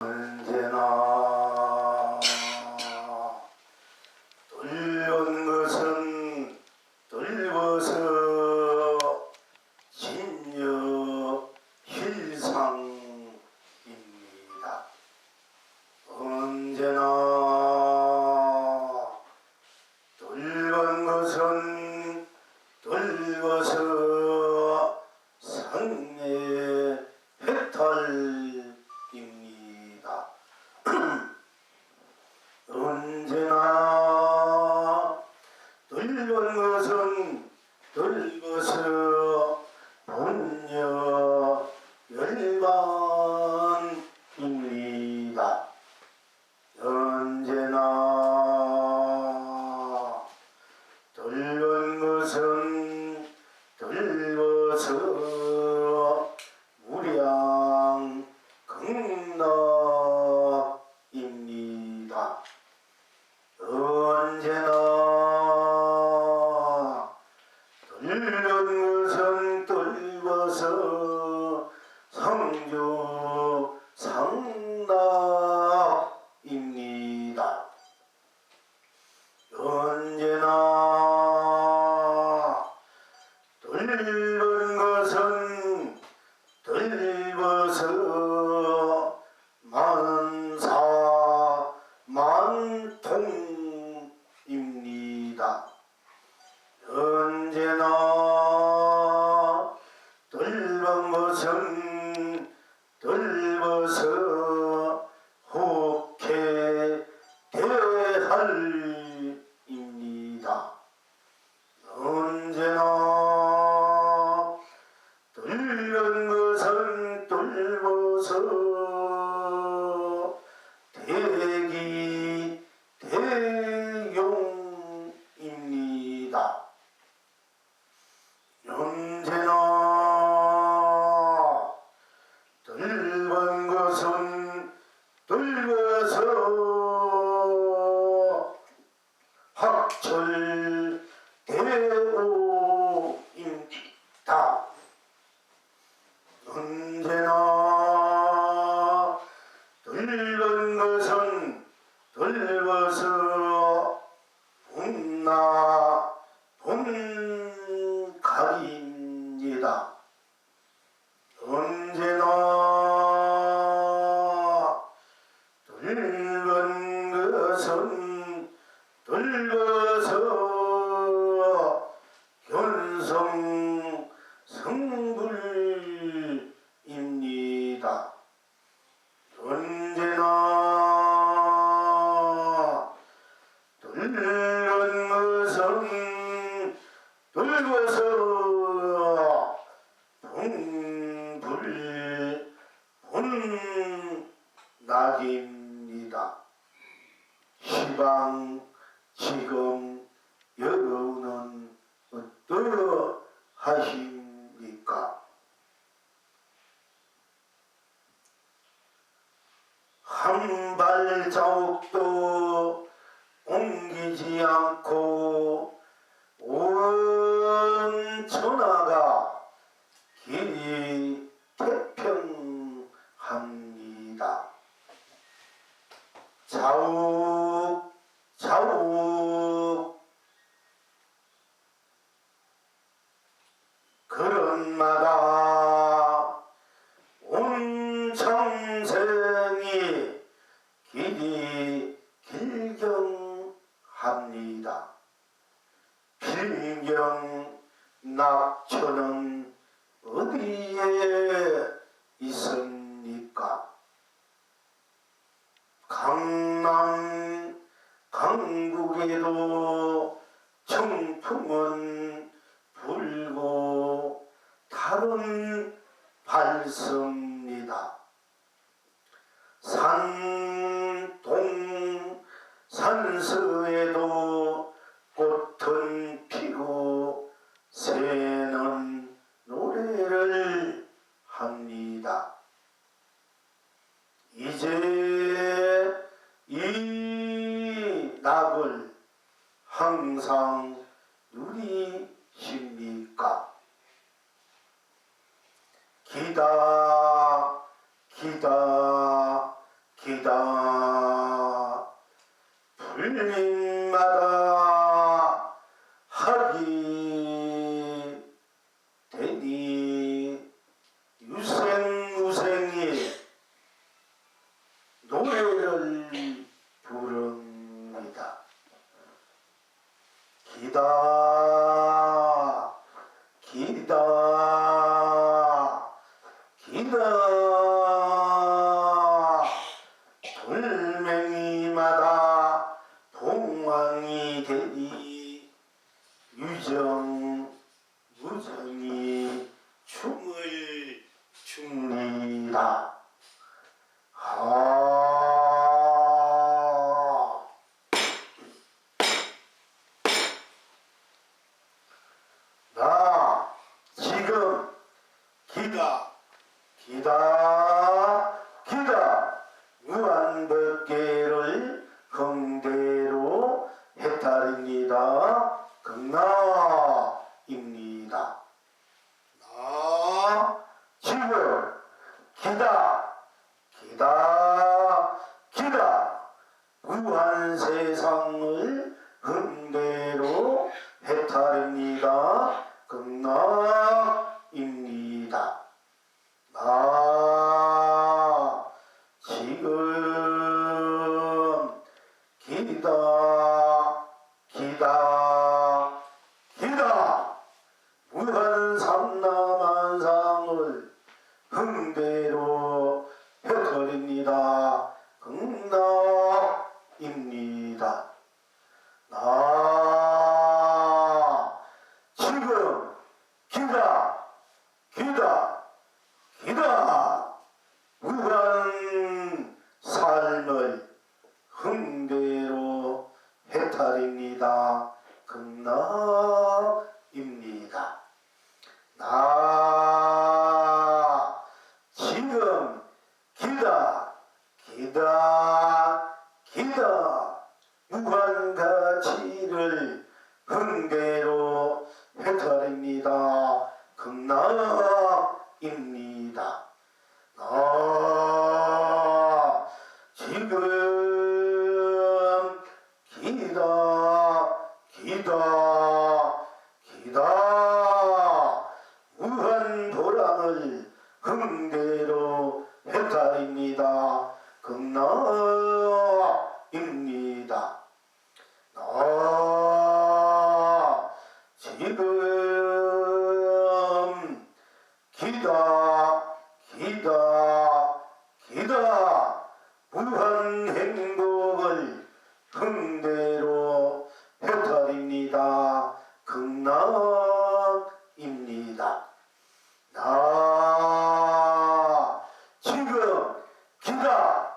언제나 돌려온 것은 돌려서 진여 실상입니다. 언제나 돌려온 것은 돌려서 상의 해탈입니다. 언제나 돌려온 것은 돌려서 본여 열반입니다. 언제나 돌려온 것은 돌려서 무량 극락입니다. 언제나 돌려온 것은 돌려서 성주 상락입니다. 언제나 돌려온 것은 돌려서 만사 만통입니다. 언제나 돌려온 것은 돌려서 혹해 대할입니다. 언제나 돌려온 것은 돌려서 대기 대용입니다. 언제나 돌려온 것은 돌려서 학철 대오입니다. 언제나 돌려온 것은 돌려서 본나 본각입니다. 언제나 돌려온 것은 돌려서 견성 성불입니다. 언제나 돌려온 것은 돌려서 본불 본낙입니다. 시방 지금 여러분은 어떠하십니까? 한 발자국도 옮기지 않고 온 천하가 길이 태평합니다. 자욱 자욱 걸음마다 온 청생이 길이 길경합니다. 필경 낙천은 어디에 있습니까? 강남 강북에도 청풍은 불고 달은 밝습니다. 산동 산서에도 꽃은 피고 새는 노래를 합니다. 이제 이 낙을 항상 누리십니까? 기다 기다 기다 불림마다 하기 되니 유생무생이 노래를 부릅니다. 기다 기다 기다 돌멩이마다 동왕이 되니 무정이 춤을 춥니다. 나 지금 기다 무한백계를 흥대로 해탈입니다. 극나입니다. 나 지금 기다 무한 세상을 흥대로 해탈입니다. 극나입니다. 나 지금 기다 무한 삼라만상을 흥대로 해탈입니다. 극나입니다. 나 지금 기다 무한 삶을 흥대로 해탈입니다. 극나입니다. 나 지금 기다 무한 가치를 흥대로 해탈입니다. 극나입니다. 나 지금 기다 무한 보람을 흥대로 해탈입니다. 극나입니다. 나 지금 기다 무한 행복을 흥대로 해탈입니다. 극나입니다. 나 지금 기다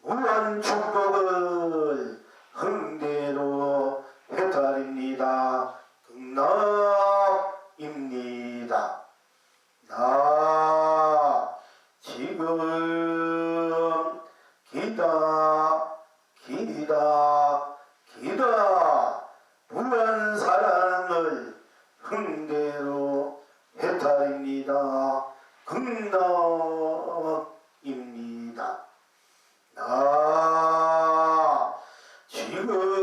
무한 축복을 흥대로 해탈입니다. 극나입니다. 나 지금 기다 무한 사랑을 흥대로 해탈입니다. 극나입니다. 나 지금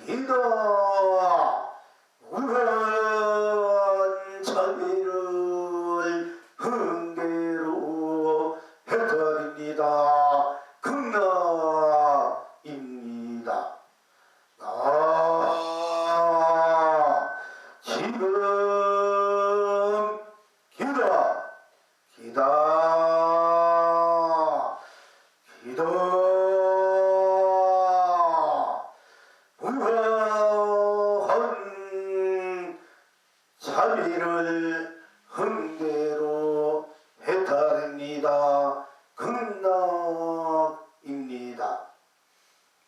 기다 무한 자비를 흥대로 해탈입니다. 극나입니다. 나 지금 기다 무한 자비를 흥대로 해탈입니다. 극나입니다.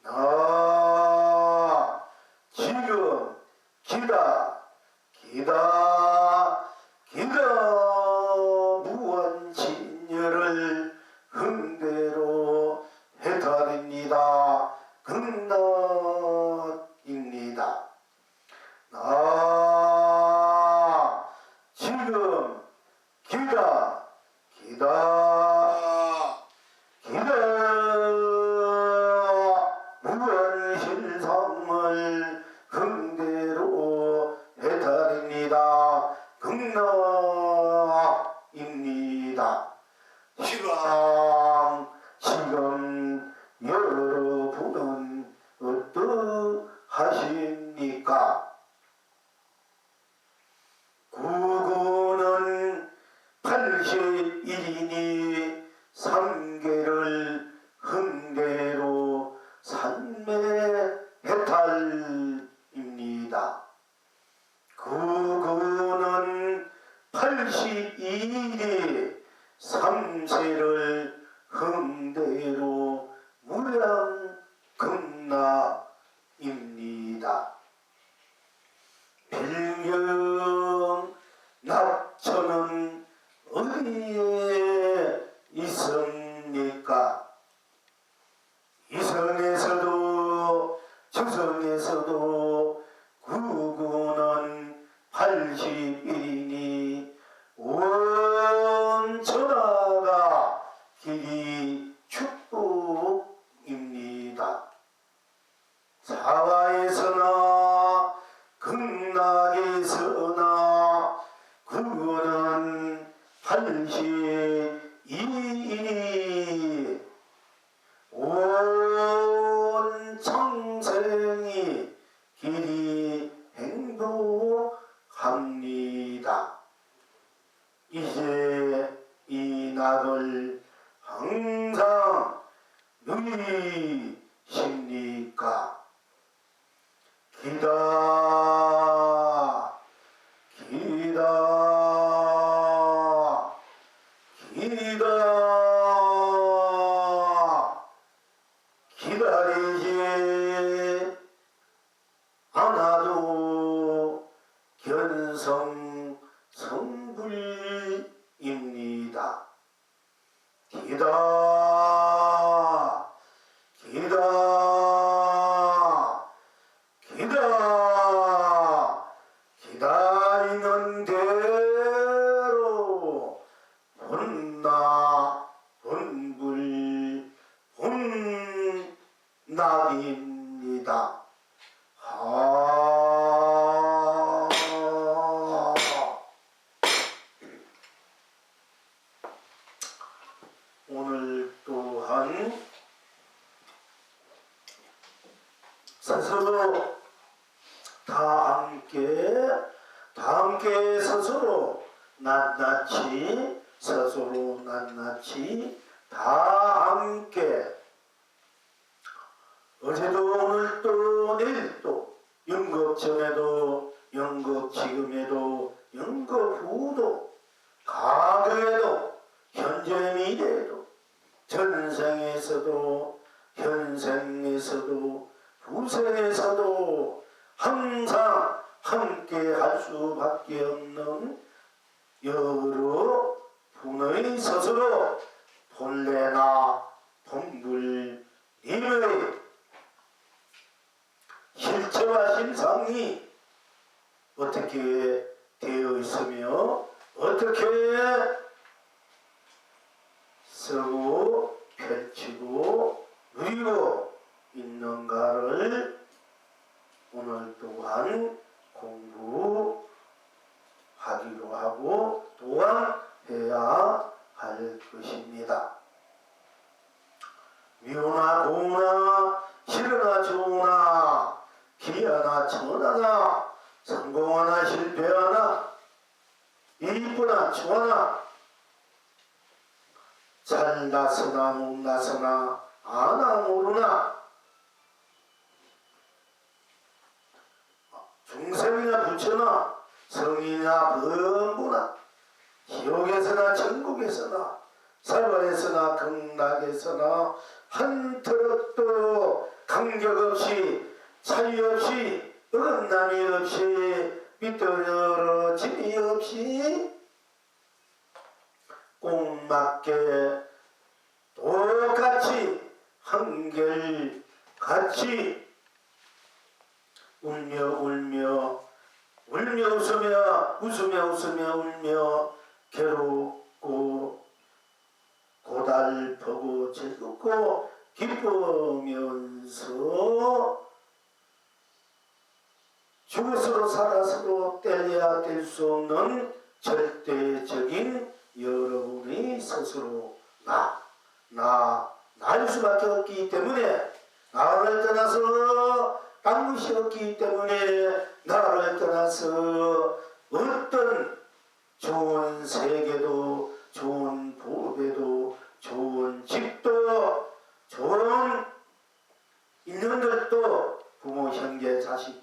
나 지금 기다 무한 진열을 흥대로 해탈입니다. 극나입니다. 날입니다. 그는 82일에 3세를 흥대로 무량급나입니다. 필경 낙천은 어디에 있습니까? 이성에서도 주성에서도 구구는 80인이 온 천하가 길이 축복입니다. 사화에서나 극락에서나 구구는 82인이 온 창생이 길이 행복합니다. 이제 이 낙을 항상 누리십니까? 기다 기다 기다 기다리지 않아도 견성 성불입니다. 기다 기다 기다 기다리는 대로 본나 본불 본낙입니다. 오늘 또한 스스로 다 함께 스스로 낱낱이 스스로 낱낱이 다 함께 어제도 오늘도 내일도 영겁 전에도 영겁 지금에도 영겁 후도 과거에도 현재 미래에도 전생에서도 현생에서도 후생에서도 항상 함께 할 수밖에 없는 여러 분의 스스로 본래나 본불님의 실체와 실상이 어떻게 되어 있으며 어떻게 쓰고 펼치고 누리고 있는가를 오늘 또한 공부하기로 하고 또한 해야 할 것입니다. 미우나 고우나 싫으나 좋으나 기하나 천하나 성공하나 실패하나 이쁘나 추하나 잘났으나 못났으나 아나 모르나 중생이나 부처나 성이나 범부나 지옥에서나 천국에서나 사바에서나 극락에서나 한터럭도 간격없이 차이없이 어긋남이 없이 삐뚤어짐이 없이 꼭 맞게 똑같이 한결같이 울며 웃으며 울며 괴롭고 고달프고 즐겁고 기쁘면서 죽어서로 살아서로 떼려야 뗄 수 없는 절대적인 여러분의 스스로 나일 수밖에 없기 때문에 나를 떠나서 딴 것이 없기 때문에 나를 떠나서 어떤 좋은 세계도 좋은 부배도 좋은 집도 좋은 인연들도 부모 형제 자식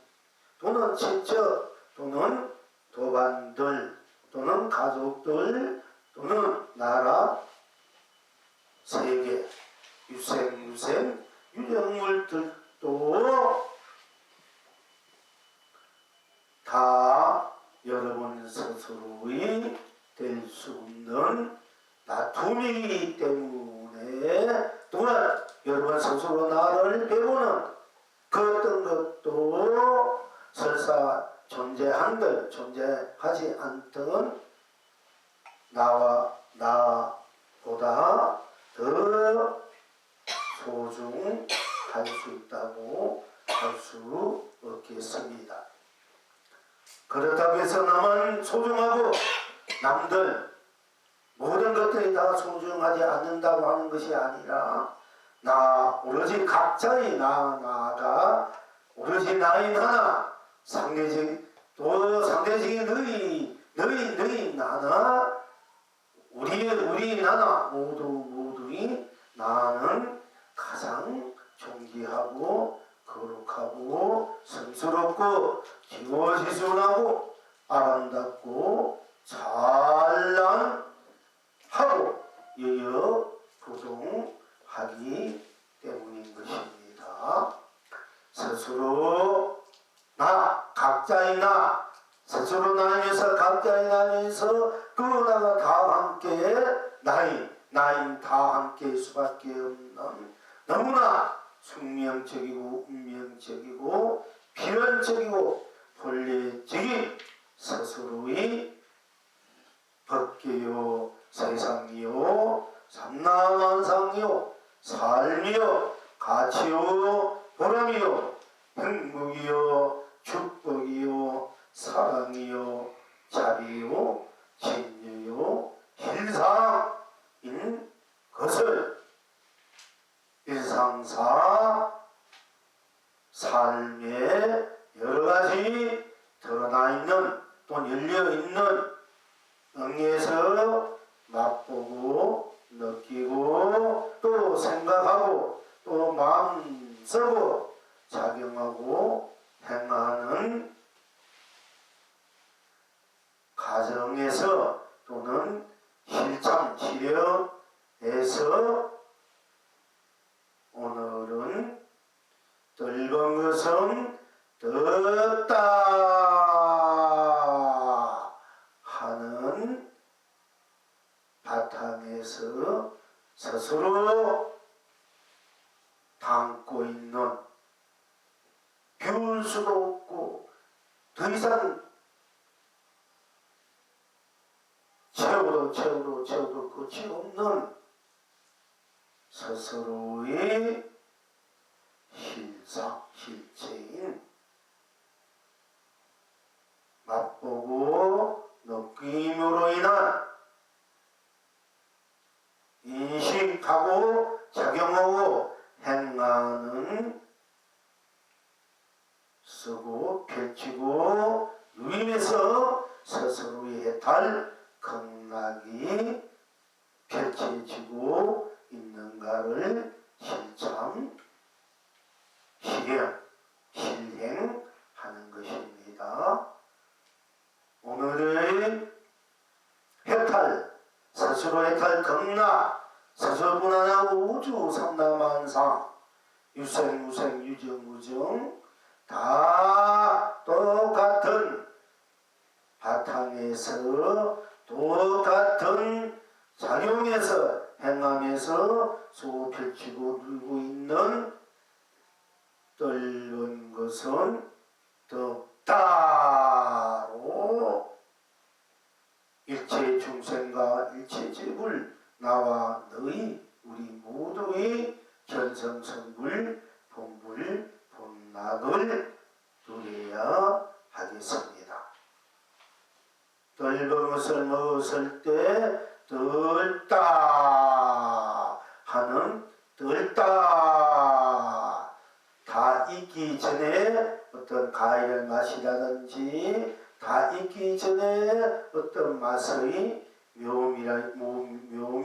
또는 친척 또는 도반들 또는 가족들 또는 나라 세계 유생 유정물들도 다 여러분 스스로의 될 수 없는 다툼이기 때문에 또한 여러분 스스로 나를 배우는 그 어떤 것도 설사 존재한들 존재하지 않던 나보다 더 소중할 수 있다고 할 수 없겠습니다. 그렇다고 해서 나만 소중하고 남들 모든 것들이 다 소중하지 않는다고 하는 것이 아니라 오로지 각자의 나가 오로지 나의 나나 상대적인 너희 나나 우리 나나 모두의 나는 가장 존귀하고 거룩하고 성스럽고 기호지순하고 아름답고 찬란하고 여여 부동하기 때문인 것입니다. 스스로 각자의 스스로 나누면서 각자의 나누면서 그 나가 다 함께 나인 다 함께 수밖에 없는 너무나 숙명적이고 운명적이고 필연적이고 본래적인 스스로의 법계요 세상이요 삼라만상이요 삶이요 가치요 보람이요 행복이요 축복이요 사랑이요 자비요 진리요 실상인 것을 일상사 삶에 여러가지 드러나있는 또 열려있는 응에서 맛보고 느끼고 또 생각하고 또 마음 쓰고 작용하고 행하는 가정에서 또는 실천에서 오늘은 늙은 것은 떴다 하는 바탕에서 스스로 담고 있는 비울 수도 없고 더 이상 채워도 끝이 없는 스스로의 실체인 맛보고 느낌으로 인한 인식하고 작용하고 행하는 쓰고 펼치고 누임에서 스스로의 해탈 극락이 펼쳐지고 있는가를 실행하는 것입니다. 오늘의 해탈, 스스로 해탈 극락, 스스로 분한하고 우주 삼라만상, 유생, 유정 다 똑같은 바탕에서 똑같은 작용에서 행함에서 소 펼치고 누르고 있는 뜰는 것은 떴다로 일체 중생과 일체 제불 나와 너희 우리 모두의 견성성불 본불 본락을 누려야 하겠습니다. 뜰는 것을 먹었을 때 뜰다 하는 뜰다 다 익기 전에 어떤 과일을 마시라든지 다 익기 전에 어떤 맛의 묘미라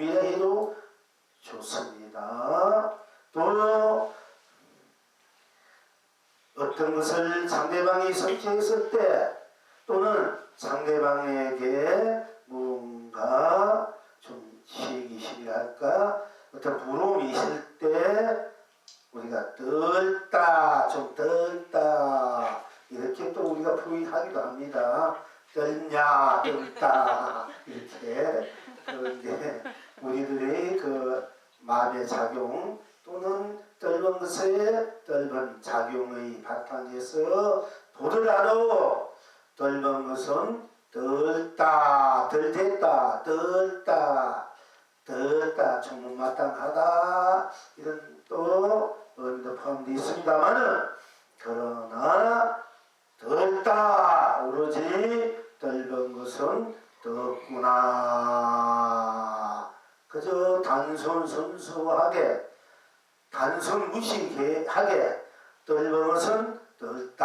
해도 좋습니다. 또 어떤 것을 상대방이 성취했을 때 또는 상대방에게 뭔가 좀 시기심이랄까 어떤 부러움이 있을 때 우리가 떨다 좀 떨다 이렇게 또 우리가 표현하기도 합니다. 떨냐 떨다 이렇게. 그런데 우리들의 그 마음의 작용 또는 떨는 것에 떨는 작용의 바탕에서 보더라도 떨는 것은 떨다 덜됐다 떨다 떨다 총무마땅하다 이런 또 의미도 포함되어 있습니다만은 그러나 떨다 오로지 떨는 것은 떴구나 그저 단순 순수하게 단순 무식하게 떨는 것은 떨다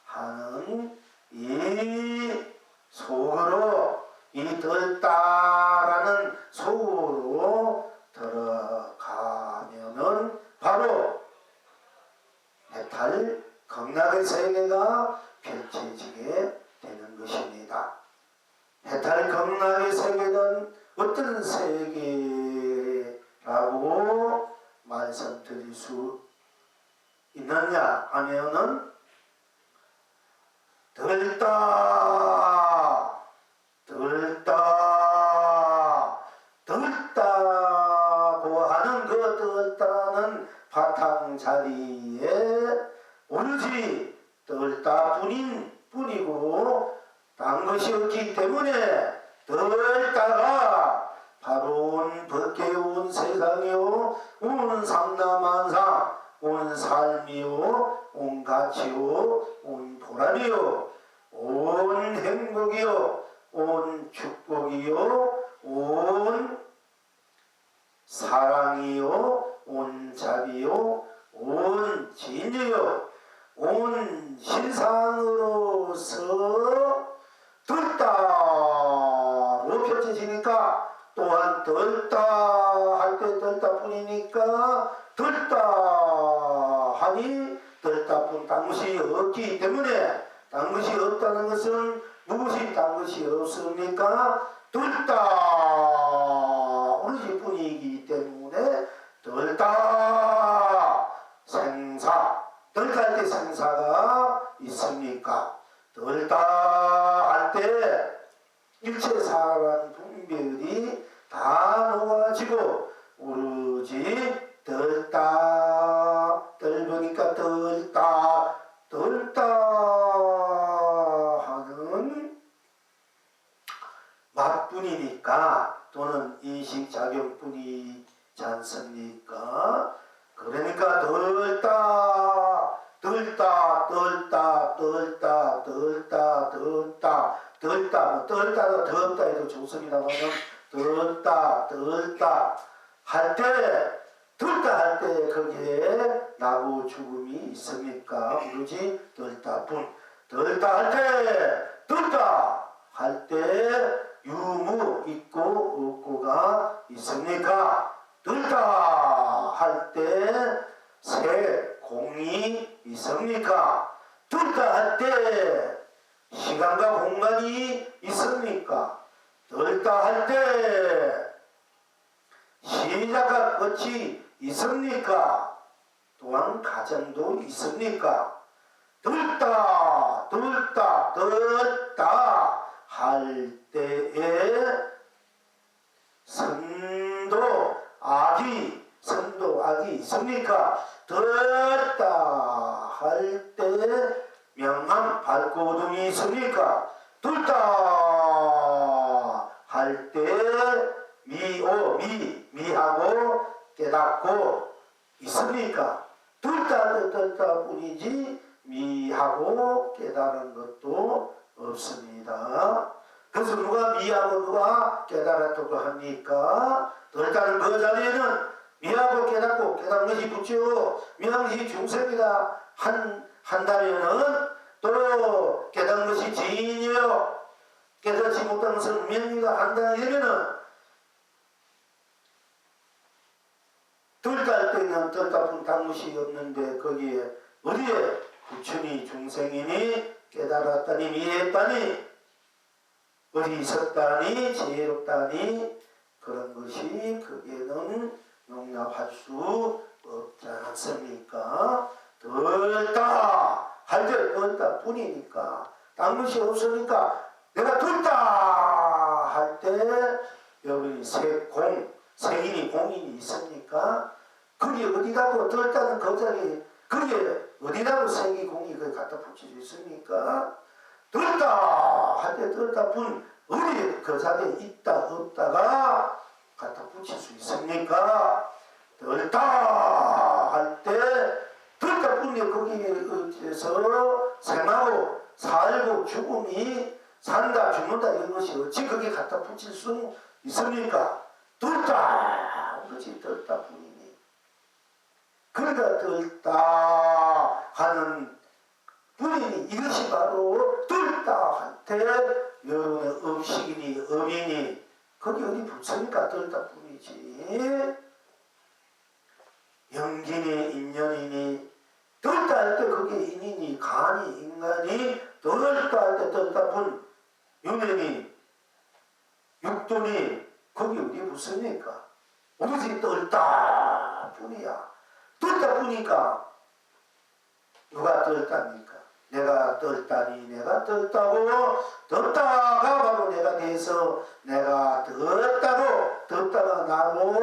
하는 이 속으로 이 떨다라는 속으로 들어가면은 바로 해탈 극락의 세계가 펼쳐지게 되는 것입니다. 해탈 극락의 세계는 어떤 세계라고 말씀드릴 수 있느냐 하면은 들다 들다고 하는 그 들다는 바탕 자리에 오로지 들다뿐이고 딴 것이 없기 때문에 들다가 바로 온 밖에 온 세상이요 온 삼라만상 온 삶이요 온 가치요 온 보람이요 온 행복이요 온 축복이요 온 사랑이요 온 자비요 온 진리요 온 신상으로서 들다로 펼쳐지니까 또한 들다 할 때 들다뿐이니까 들다 하니 들다뿐 딴 것이 없기 때문에 딴 것이 없다는 것은 무엇이 딴 것이 없습니까? 들다 오로지 뿐이기 때문에 들다 생사 들다 할 때 생사가 있습니까? 들다 할 때 일체 사람 분별이 다 녹아지고 오로지 들다 떨보니까 들다 하는 맛뿐이니까 또는 인식작용뿐이지 않습니까? 그러니까 들다 더 없다 해도 좋습니다만 들다 할 때 거기에 나고 죽음이 있습니까? 오로지 들다뿐 들다 할 때 유무 있고 없고가 있습니까? 들다 할 때 새 공이 있습니까? 들다 할 때 시간과 공간이 있습니까? 들다 할 때 시작과 끝이 있습니까? 또한 가정도 있습니까? 들다 할 때에 선도 악이 있습니까? 들다 할 때 명암 밝고 어둠이 있습니까? 들다 할 때 미하고 깨닫고 있습니까? 들다 뿐이지 미하고 깨달은 것도 없습니다. 그래서 누가 미하고 누가 깨달았다고 합니까? 들다는 그 자리에는 미하고 깨닫고 깨달은 것이 붙죠. 미하는 중생이다 한다면은 또 깨달은 것이 지인이요 깨닫지 못한 것을 운명이다 한다면은 들다 할 때는 무한한 뜰다푼 당무시 없는데 거기에 어디에 부처니 중생이니 깨달았다니 이해했다니 어디 있었다니 지혜롭다니 그런 것이 거기에는 용납할 수 없지 않습니까? 덜다 할 때 덜다 뿐이니까 당무시 없으니까 내가 덜다 할 때 여러분이 색인이 공인이 있습니까? 거기에 어디다고 덜다는 거자리 거기에 어디다고 색이 공이 그 갖다 붙일 수 있습니까? 덜다 할 때 덜다 뿐 어디 그 자리에 있다 없다가 갖다 붙일 수 있습니까? 덜다 할 때 덜다 뿐이 거기에서 생하고 살고 죽음이 산다 죽는다 이런 것이 어찌 거기에 갖다 붙일 수 있습니까? 덜다 그것이 덜다 뿐이니 그러니까 덜다 하는 뿐이니 이것이 바로 덜다 할 때 여러분의 업식이니 업이니 거기 어디 붙습니까? 덜다 뿐이지 영기니 인연이니 덜다 할 때 그게 인이니 간이 인간이 덜다 할 때 덜다 뿐 윤회니 육도니 거기 어디 붙습니까? 오로지 덜다 뿐이야. 덜다 뿐이니까 누가 덜답니까? 내가 덜다니 내가 덜다고 덜다가 바로 내가 돼서 내가 덜다고 덜다가 나로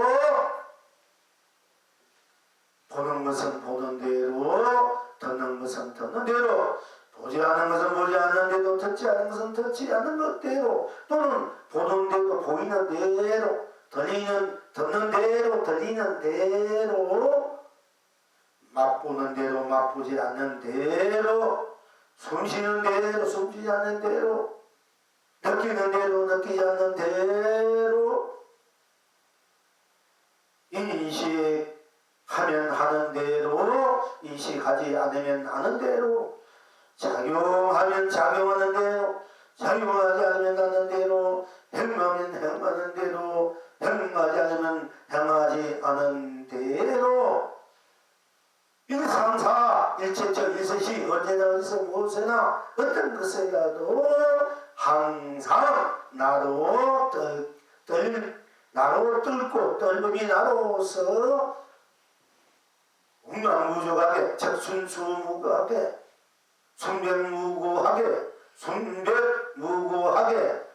보는 것은 보는 대로 듣는 것은 듣는 대로 보지 않는 것은 보지 않는 대로 듣지 않는 것은 듣지 않는 것대로 또는 보는 대로 보이는 대로 듣는 대로 들리는 대로 맛보는 대로 맛보지 않는 대로 숨쉬는 대로 숨쉬지 않는 대로 느끼는 대로 느끼지 않는 대로 인식하면 하는 대로 인식하지 않으면 하는 대로 작용하면 작용하는 대로 작용하지 않으면 하는 대로 행하면 행하는 대로 행하지 않으면 행하지 않은 대로 일상사 일체적 일세시 언제나 어디서 무엇이나 어떤 것이라도 항상 나로 뚫고 뚫음이 나로서 운명무족하게 즉 순수무구하게 순결무구하게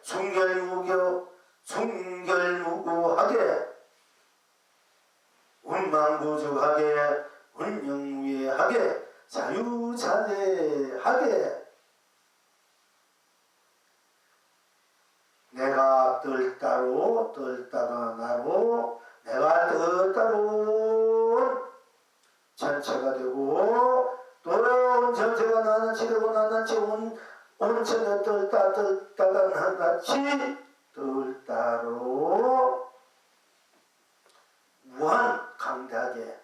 순결무구하게 운망무족하게 운명무예하게 자유자재하게 내가 뜰따로 뜰따가 나로 내가 뜰따로 전체가 되고 또 전체가 나나치 되고 나나치 온천에 뜰따가 나나치 뜰따로 무한 강대하게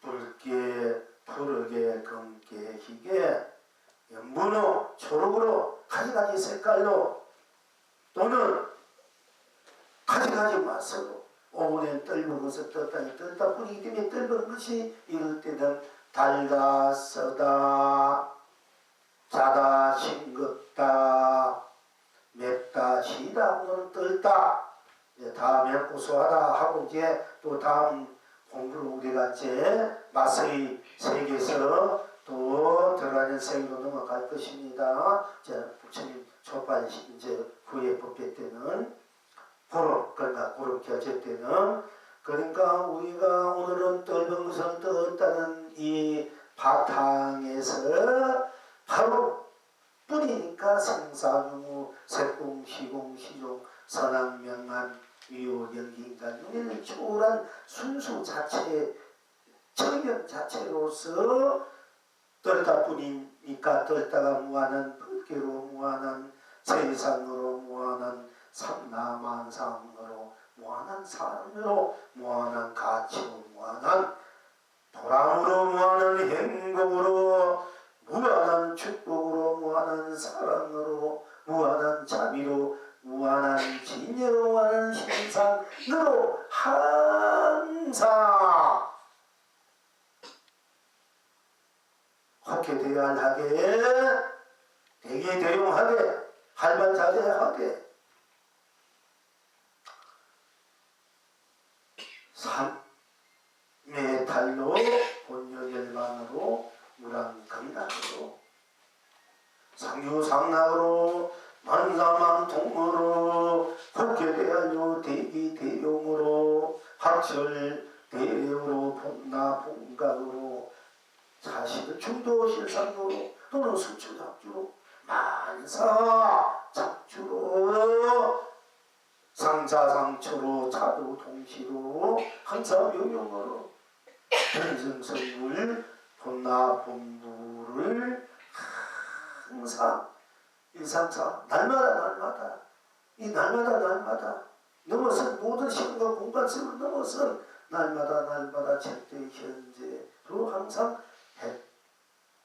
붉게 푸르게 검게 희게 연분호 초록으로 가지가지 색깔로 또는 가지가지 맛으로 오븐에 뜰은 것을 떴다니 떴다 뿐이기 때문에 뜰은 것이 이럴 때는 달다 쓰다 자다 싱겁다 맵다 시다 오늘은 뜰다 다 맵고소하다 하고 이제 또 다음 공부를 우리가 이제 맛의 세계에서 또 들어가는 세계로 넘어갈 것입니다. 이제 부처님 초반 이제 후에 법회 때는 고로 결제 때는 그러니까 우리가 오늘은 뜰은 것은 떴다는 이 바탕에서 바로 뿐이니까 생사유무 색공 시공 시종 선악 명한 위호 연기인간 윤회를 초월한 순수 자체 청년 자체로서 뜰다 뿐이니까 뜰다가 무한한 불계로 무한한 세상으로 무한한 삼라만상으로 무한한 사랑으로 무한한 가치로 무한한 보람으로 무한한 행복으로 무한한 축복으로 무한한 사랑으로 무한한 자비로 무한한 진여무한한 신상으로 항상 혹해대안하게 대기대용하게 할반자대하게 삼매달로 본연일반으로 무랑강락으로 상유상락으로 만사만통으로 국회대안요 대기대용으로 학철대용으로 본나본각으로 사실은 중도실상으로 또는 수초작주로 만사작주로 상자상처로 차도동시로 항사명령으로 변성성물 본나본부를 항상 일상상 날마다 이 날마다 넘어선 모든 시간과 공간성을 넘어선 날마다 절대 현재로 항상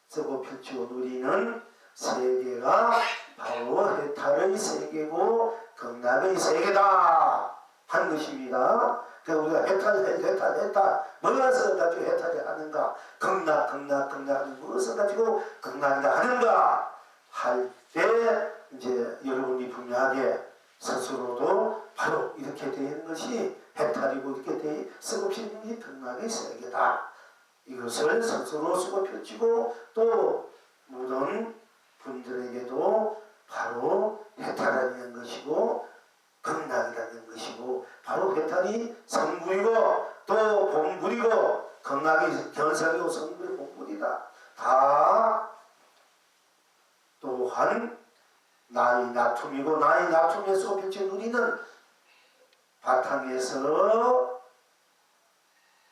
쓰고 펼치고 누리는 세계가 바로 해탈의 세계고 극락의 세계다 한 것입니다. 그래서 우리가 해탈 무엇을 가지고 해탈이 하는가 극락 무엇을 가지고 극락이다 하는가 할 때 이제 여러분이 분명하게 스스로도 바로 이렇게 되는 것이 해탈이고 이렇게 쓰고 펴는 게 극락의 세계다. 이것을 스스로 쓰고 펼치고 또 모든 분들에게도 바로 해탈이라는 것이고 극락이라는 것이고 바로 해탈이 성불이고 또 본불이고 극락이 견성이고 성불이 본불이다. 다 또한 나의 나툼이고 나의 나툼에서 펼친 우리는 바탕에서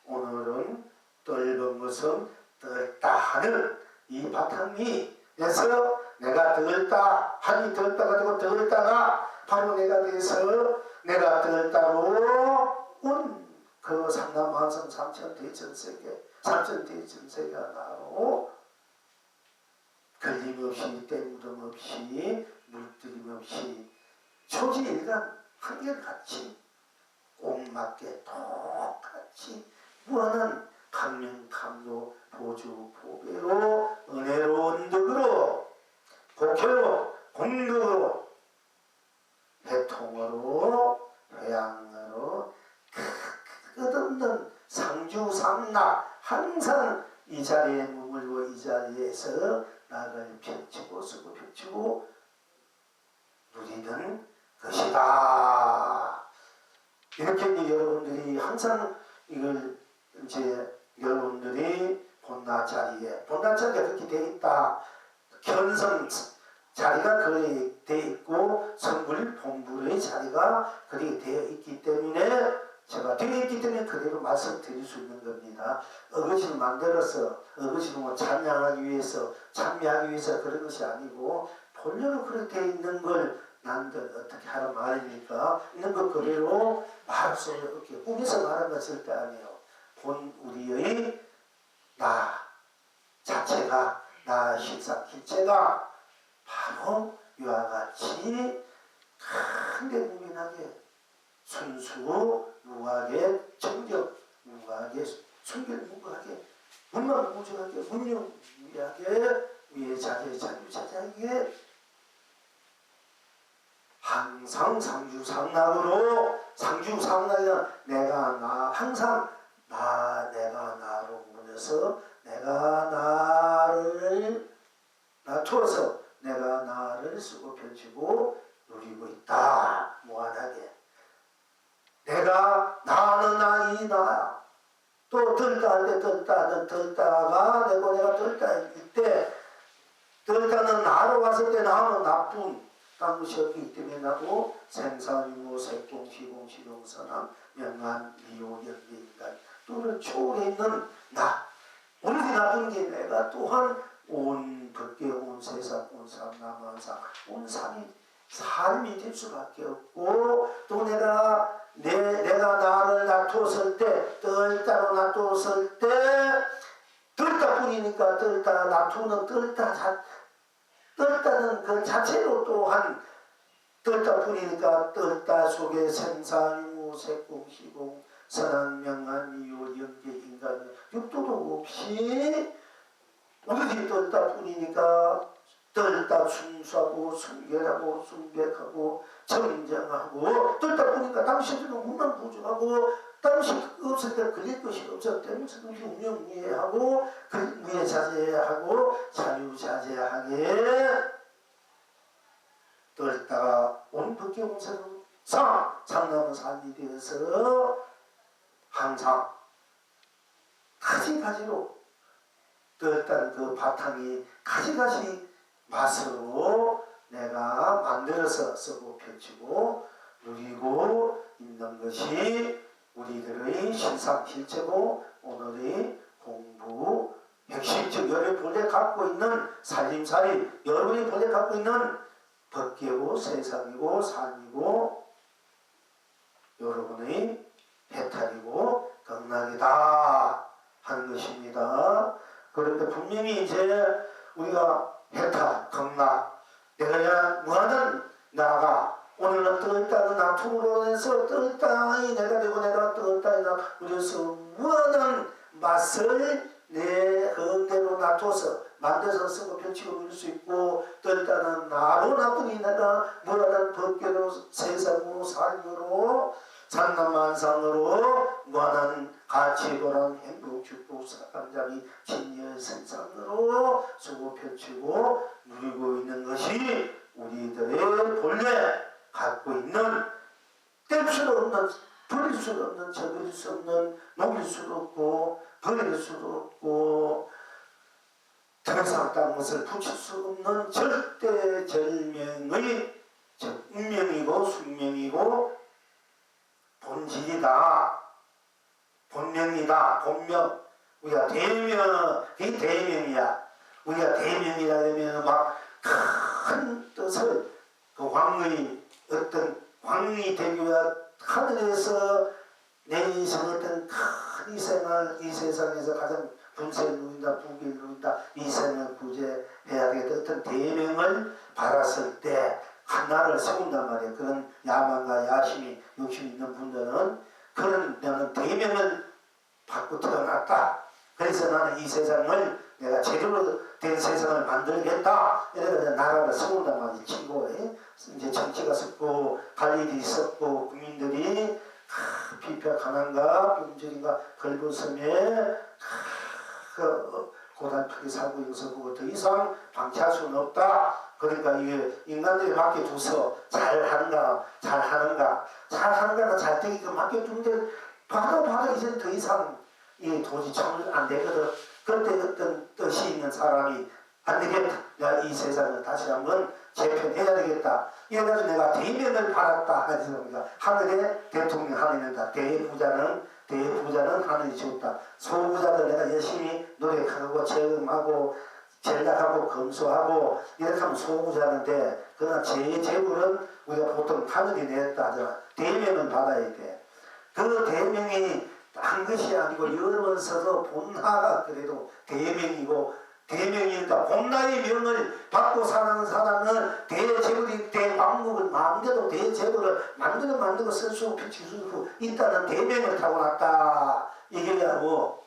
오늘은 떫은 것은 떫다 하는 이 바탕이에서 내가 떫다 하니 떫다 가지고 떫다가 바로 내가 돼서 내가 떫다로 온 그 삼남만성 삼천대천세계 삼천대천세계가 나로 걸림없이 때묻음 없이 물들임 없이 초지일간 한결같이 옥맞게 똑같이 무한한 강명감로 보주 보배로 은혜로운 덕으로 복회로 공덕으로 해통으로 회양으로 끝없는 상주상락 항상 이 자리에 머물고 이 자리에서 나를 펼치고 쓰고 펼치고 누리는 것이다. 이렇게 이제 여러분들이 항상 이걸 이제 여러분들이 본나 자리가 그렇게 되어 있다. 견성 자리가 그렇게 되어 있고 성불 본불의 자리가 그렇게 되어 있기 때문에 제가 되어 있기 때문에 그대로 말씀드릴 수 있는 겁니다. 어거지를 만들어서 어거지를 뭐 찬양하기 위해서 찬미하기 위해서 그런 것이 아니고 본래로 그렇게 되어 있는 걸 남들 어떻게 하라 말입니까? 있는 것 그대로 말할 수 없게 꾸며서 말하는 건 절대 아니에요. 본 우리의 나 자체가 나 실체가 바로 이와 같이 큰데 무민하게 순수 무하게 정적 무하게 순결무하게 문망무정하게 문명무하게 위에 자리에 자유자재하게 항상 상주상락으로 상주상락이란 내가 나 항상 내가 나로 문에서 내가 나를 놔두어서 내가 나를 쓰고 펼치고 누리고 있다. 무한하게 내가 나는 나이 나야. 또 들다 할 때 들다가 내고 내가 들다일 때 들다는 나로 왔을 때 나는 나쁜 딴 것이 없기 때문에 나도 생사유무 색공 시공 시동선함 명한 미호 연기인간 또는 초월해 있는 나 오늘이 나쁜 게 내가 또한 온 법계 온 세상 온 삼남한상 온 삶이 될 수밖에 없고 또 내가 나를 놔두었을 때 떨다로 놔두었을 때 떨다뿐이니까 떨다 놔두는 떨다는 그 자체로 또한 뜰다 뿐이니까 뜰다 속에 생사유무 색공시공 선한 명한 이유 연계 인간 육도도 없이 오로지 뜰다 뿐이니까 뜰다 충수하고 순결하고 순백하고 정정하고 뜰다 뿐이니까 당신들은 무난부족하고 당신 없을 때 걸릴 것이 없었기 때문에 운영무예하고 무예자제하고 자유자제하게 뜰다가 온 법계공사는 상남은 삶이 되어서 항상 가지가지로 뜰다는 그 바탕이 가지가지 맛으로 내가 만들어서 쓰고 펼치고 누리고 있는 것이 우리들의 실상실체고 오늘의 공부 핵심, 즉 여러분이 본래 갖고 있는 살림살이, 여러분이 본래 갖고 있는 법계고 세상이고 삶이고 여러분의 해탈이고 극락이다 하는 것입니다. 그런데 분명히 이제 우리가 해탈, 극락, 내가 무한한 나가 오늘은 뜨을 땅은 나툼으로 해서 뜨을 땅이 내가 되고 내가 뜨을 땅이 우려서 무한한 맛을 내 흥대로 놔둬서 만들어서 쓰고 펼치고 누릴 수 있고 뜨을 땅은 나로 나뿐이 내가 무한한 법계로 세상으로 삶으로 산남만상으로 무한한 가치고란 행복, 축복, 사랑자비, 진열, 생산으로 쓰고 펼치고 누리고 있는 것이 우리들의 본래 갖고 있는 뗄 수 없는, 버릴 수 없는, 저버릴 수 없는, 녹일 수도 없고 버릴 수도 없고 더 이상 딴 것을 붙일 수 없는 절대절명의 운명이고 숙명이고 본질이다. 본명이다. 본명. 우리가 대명, 이 대명이야. 우리가 대명이라 하면 막 큰 뜻을 그 왕의 어떤 왕이 되기와 하늘에서 내 인생 어떤 큰 희생을 이 세상에서 가장 분세를 누린다, 부귀를 누린다, 이생을 구제해야 되겠다 어떤 대명을 받았을 때 하나를 세운단 말이에요. 그런 야망과 야심이 욕심이 있는 분들은 그런 나는 대명을 받고 태어났다. 그래서 나는 이 세상을 내가 제대로 된 세상을 만들겠다. 이래서 나라를 세운단 말이에요. 치고 이제 정치가 섰고 갈 일이 있었고 국민들이 비표 가난과 병절인가 걸부섬에 고달프게 살고 있어서 더 이상 방치할 수는 없다. 그러니까 이게 인간들이 맡겨둬서 잘하는가 잘되게끔 맡겨두는데 봐도 이제 더 이상 이 도저히 참을 안 되거든. 그때 어떤 뜻이 있는 사람이 안 되겠다. 내가 이 세상을 다시 한번 재편해야 되겠다. 이래가지고 내가 대명을 받았다. 하니까 하늘의 대통령 하늘이다. 대부자는 하늘이 주었다. 소부자들 내가 열심히 노력하고 체험하고 전략하고 검소하고 이렇게 하면 소부자인데 그러나 제 재물은 우리가 보통 하늘이 냈다 하잖아. 대명을 받아야 돼. 그 대명이 한 것이 아니고 여러 번 써서 본하가 그래도 대명이니까 본나의 명을 받고 사는 사람은 대재물이 대왕국을 마음대로 대재물을 만들고 쓸 수 없이 수 있다는 대명을 타고났다. 이게 하고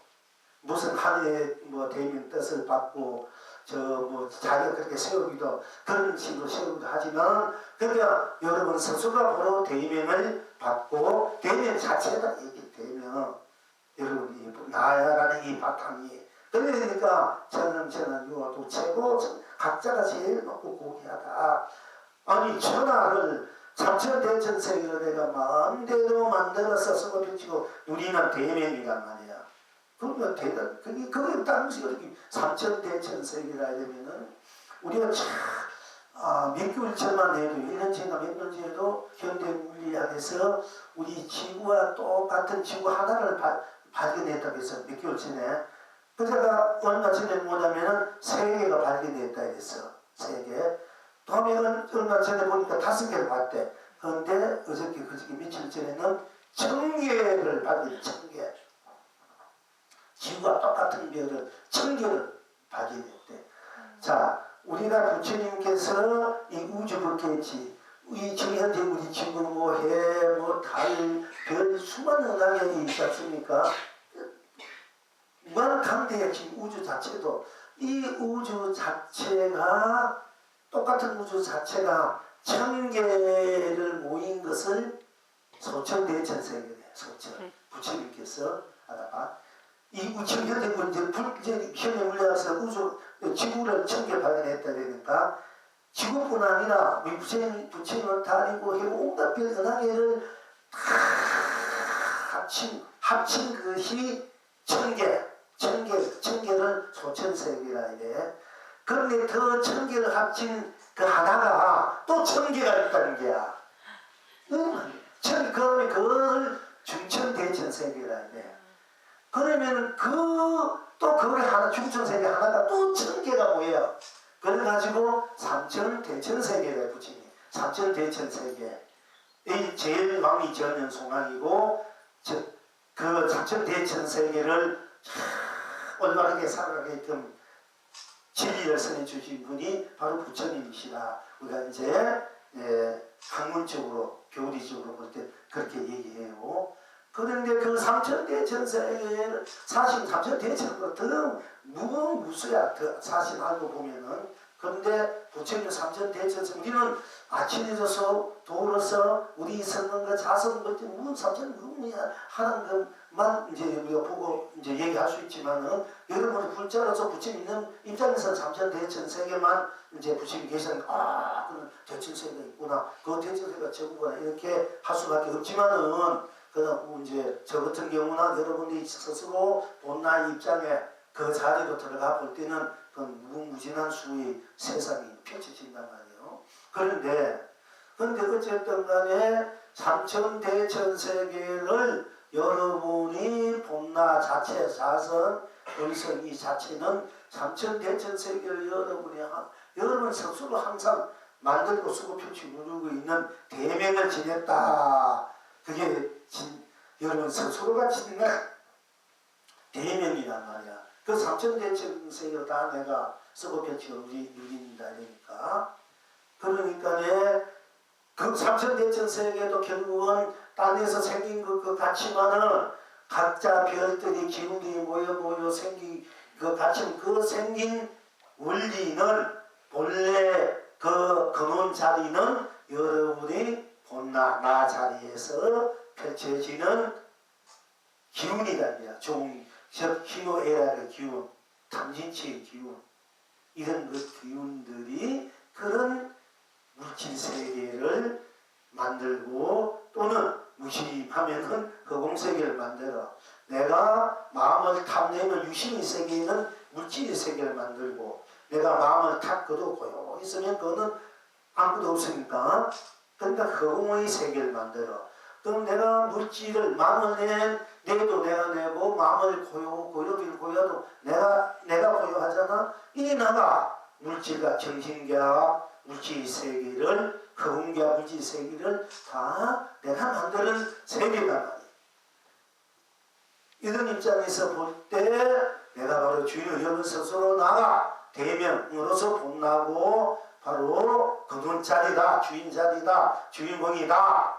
무슨 하늘의 대명 뜻을 받고 자기가 그렇게 세우기도 그런 식으로 세우기도 하지만 그러니까 여러분 스스로가 바로 대명을 받고 대명 자체가 이게 대명 여러분이 나야라는 이 바탕이 그러니까 저는 유아도 최고 각자가 제일 높고 고귀하다. 아니 천하를 삼천대천세계를 내가 마음대로 만들어서 쓰고 펼치고 누리는 대명이란 말이야. 그러면 그게 당시 이렇게 삼천대천세계라 하면은 우리가 몇 개월 전만 해도 1년 전인가 몇 년 전에도 현대물리학에서 우리 지구와 똑같은 지구 하나를 발견했다고 해서 몇 개월 전에 그제가 얼마 전에 뭐냐면은 3개가 발견됐다 했어. 3개. 도면은 얼마 전에 보니까 5개를 봤대. 그런데 그저께 며칠 전에는 1000개를 발견, 1000개. 지구와 똑같은 별을 1000개를 발견했대. 자, 우리가 부처님께서 이 우주 법계지 이 지금 현재 우리 지구 뭐 해, 뭐 달, 별 수많은 은하계이 있지 않습니까? 무한 강대의 지금 우주 자체도 이 우주 자체가 똑같은 우주 자체가 1000개를 모인 것을 소천대천세계래. 소천 부처님께서 알아봐. 이 지금 현재 이제 현재 물리학에서 우주 지구를 1000개 발견했다 그러니까 지구뿐 아니라 우리 부처님은 달이고 온갖 별 은하계를 다 합친 것이 1000개를 소천세계라 이래. 그런데 더 1000개를 합친 그 하나가 또 1000개가 있다는 게야. 그걸 중천대천세계라 이래. 그러면 또 그걸 하나 중천세계 하나가 또 1000개가 모여. 그래가지고 삼천대천세계를 붙이니. 삼천대천세계. 이 제일 왕이 저는 송왕이고 그 삼천대천세계를 올바르게 살아가게끔 진리를 선해주신 분이 바로 부처님이시라. 우리가 이제 학문적으로 교리적으로 볼 때 그렇게 얘기해요. 그런데 그 삼천대천세계를 사실 삼천대천보다 더 무거운 무수야. 사실 알고 보면은. 그런데 부처님 삼천대천세 우리는 아침에 져서 도로서 우리 선는 것 자선 것 무슨 삼천무무야 하는 것만 이제 우리가 보고 이제 얘기할 수 있지만은 여러분이 불자로서 부처님 있는 입장에서 삼천대천세계만 이제 부처님 계시는 그런 대천세계가 있구나. 그 대천세계가 전부구나 이렇게 할 수밖에 없지만은 그다음 이제 저 같은 경우나 여러분들이 스스로 본나의 입장에 그 자리로 들어가 볼 때는 그 무궁무진한 수의 세상이 펼쳐진단 말이에요. 그런데 어쨌든 간에 삼천대천세계를 여러분이 본나 자체 자선 본성 이 자체는 삼천대천세계를 여러분 스스로 항상 만들고 쓰고 펼치고 누르고 있는 대명을 지냈다. 그게 여러분 스스로가 지닌 대명이란 말이야. 그 삼천대천세계를 다 내가 쓰고 펼치고 누린다 그러니까. 그 삼천대천세계도 결국은 땅에서 생긴 그 가치만은 각자 별들이 기운이 모여 생긴 그 가치 그 생긴 원리는 본래 그 근원 자리는 여러분이 본나 나 자리에서 펼쳐지는 기운이다. 즉 희노애락의 기운, 탐진치의 기운 이런 그 기운들이 그런 물질세계를 만들고 또는 무심하면은 허공세계를 만들어 내가 마음을 탐내면 유심의 세계는 물질의 세계를 만들고 내가 마음을 탁 거두고 고요 있으면 그거는 아무것도 없으니까 그러니까 허공의 세계를 만들어. 그럼 내가 물질을 마음을 내도 내가 내고 마음을 고요를 고요도 내가 고요하잖아. 이 나가 물질과 정신과 물질 세계를 허공과 물질 세계를 다 내가 만드는 세계단 말이야. 이런 입장에서 볼 때 내가 바로 주인을 여러분 스스로 나가 대명으로서 본나고 바로 그분 자리다, 주인 자리다, 주인공이다.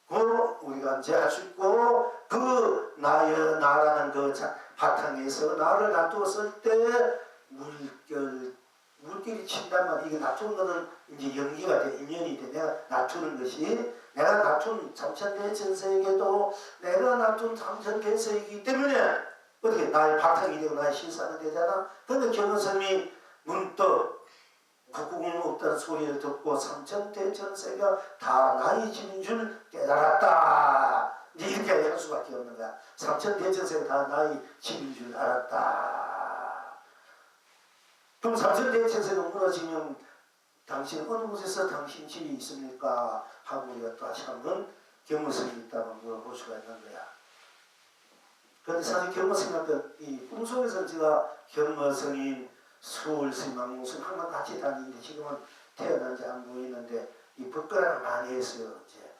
그 우리가 이제 할 수 있고 그 나라는 그 바탕에서 나를 놔두었을 때 물결이 친단 말이야. 이게 놔두는 거는 이제 연기가 돼, 인연이 돼. 내가 놔두는 것이 내가 놔둔 삼천대천세계도 내가 놔둔 삼천대세이기 때문에 어떻게 나의 바탕이 되고 나의 실상이 되잖아. 그런데 경은스님이 문득 국국은 없다는 소리를 듣고 삼천대천세가 다 나의 집인 줄 깨달았다. 이제 이렇게 할 수밖에 없는 거야. 삼천대천세가 다 나의 집인 줄 알았다. 그럼 삼천대천세가 무너지면 당신 어느 곳에서 당신 집이 있습니까? 하고 우리가 또 다시 한번 경무성이 있다고 물어볼 수가 있는 거야. 그런데 사실 경무성이 이 꿈속에서 제가 경무성인 수월스님, 망무스님 항상 같이 다니는데 지금은 태어난 지 안 보이는데 이 법과를 많이 했어요. 이제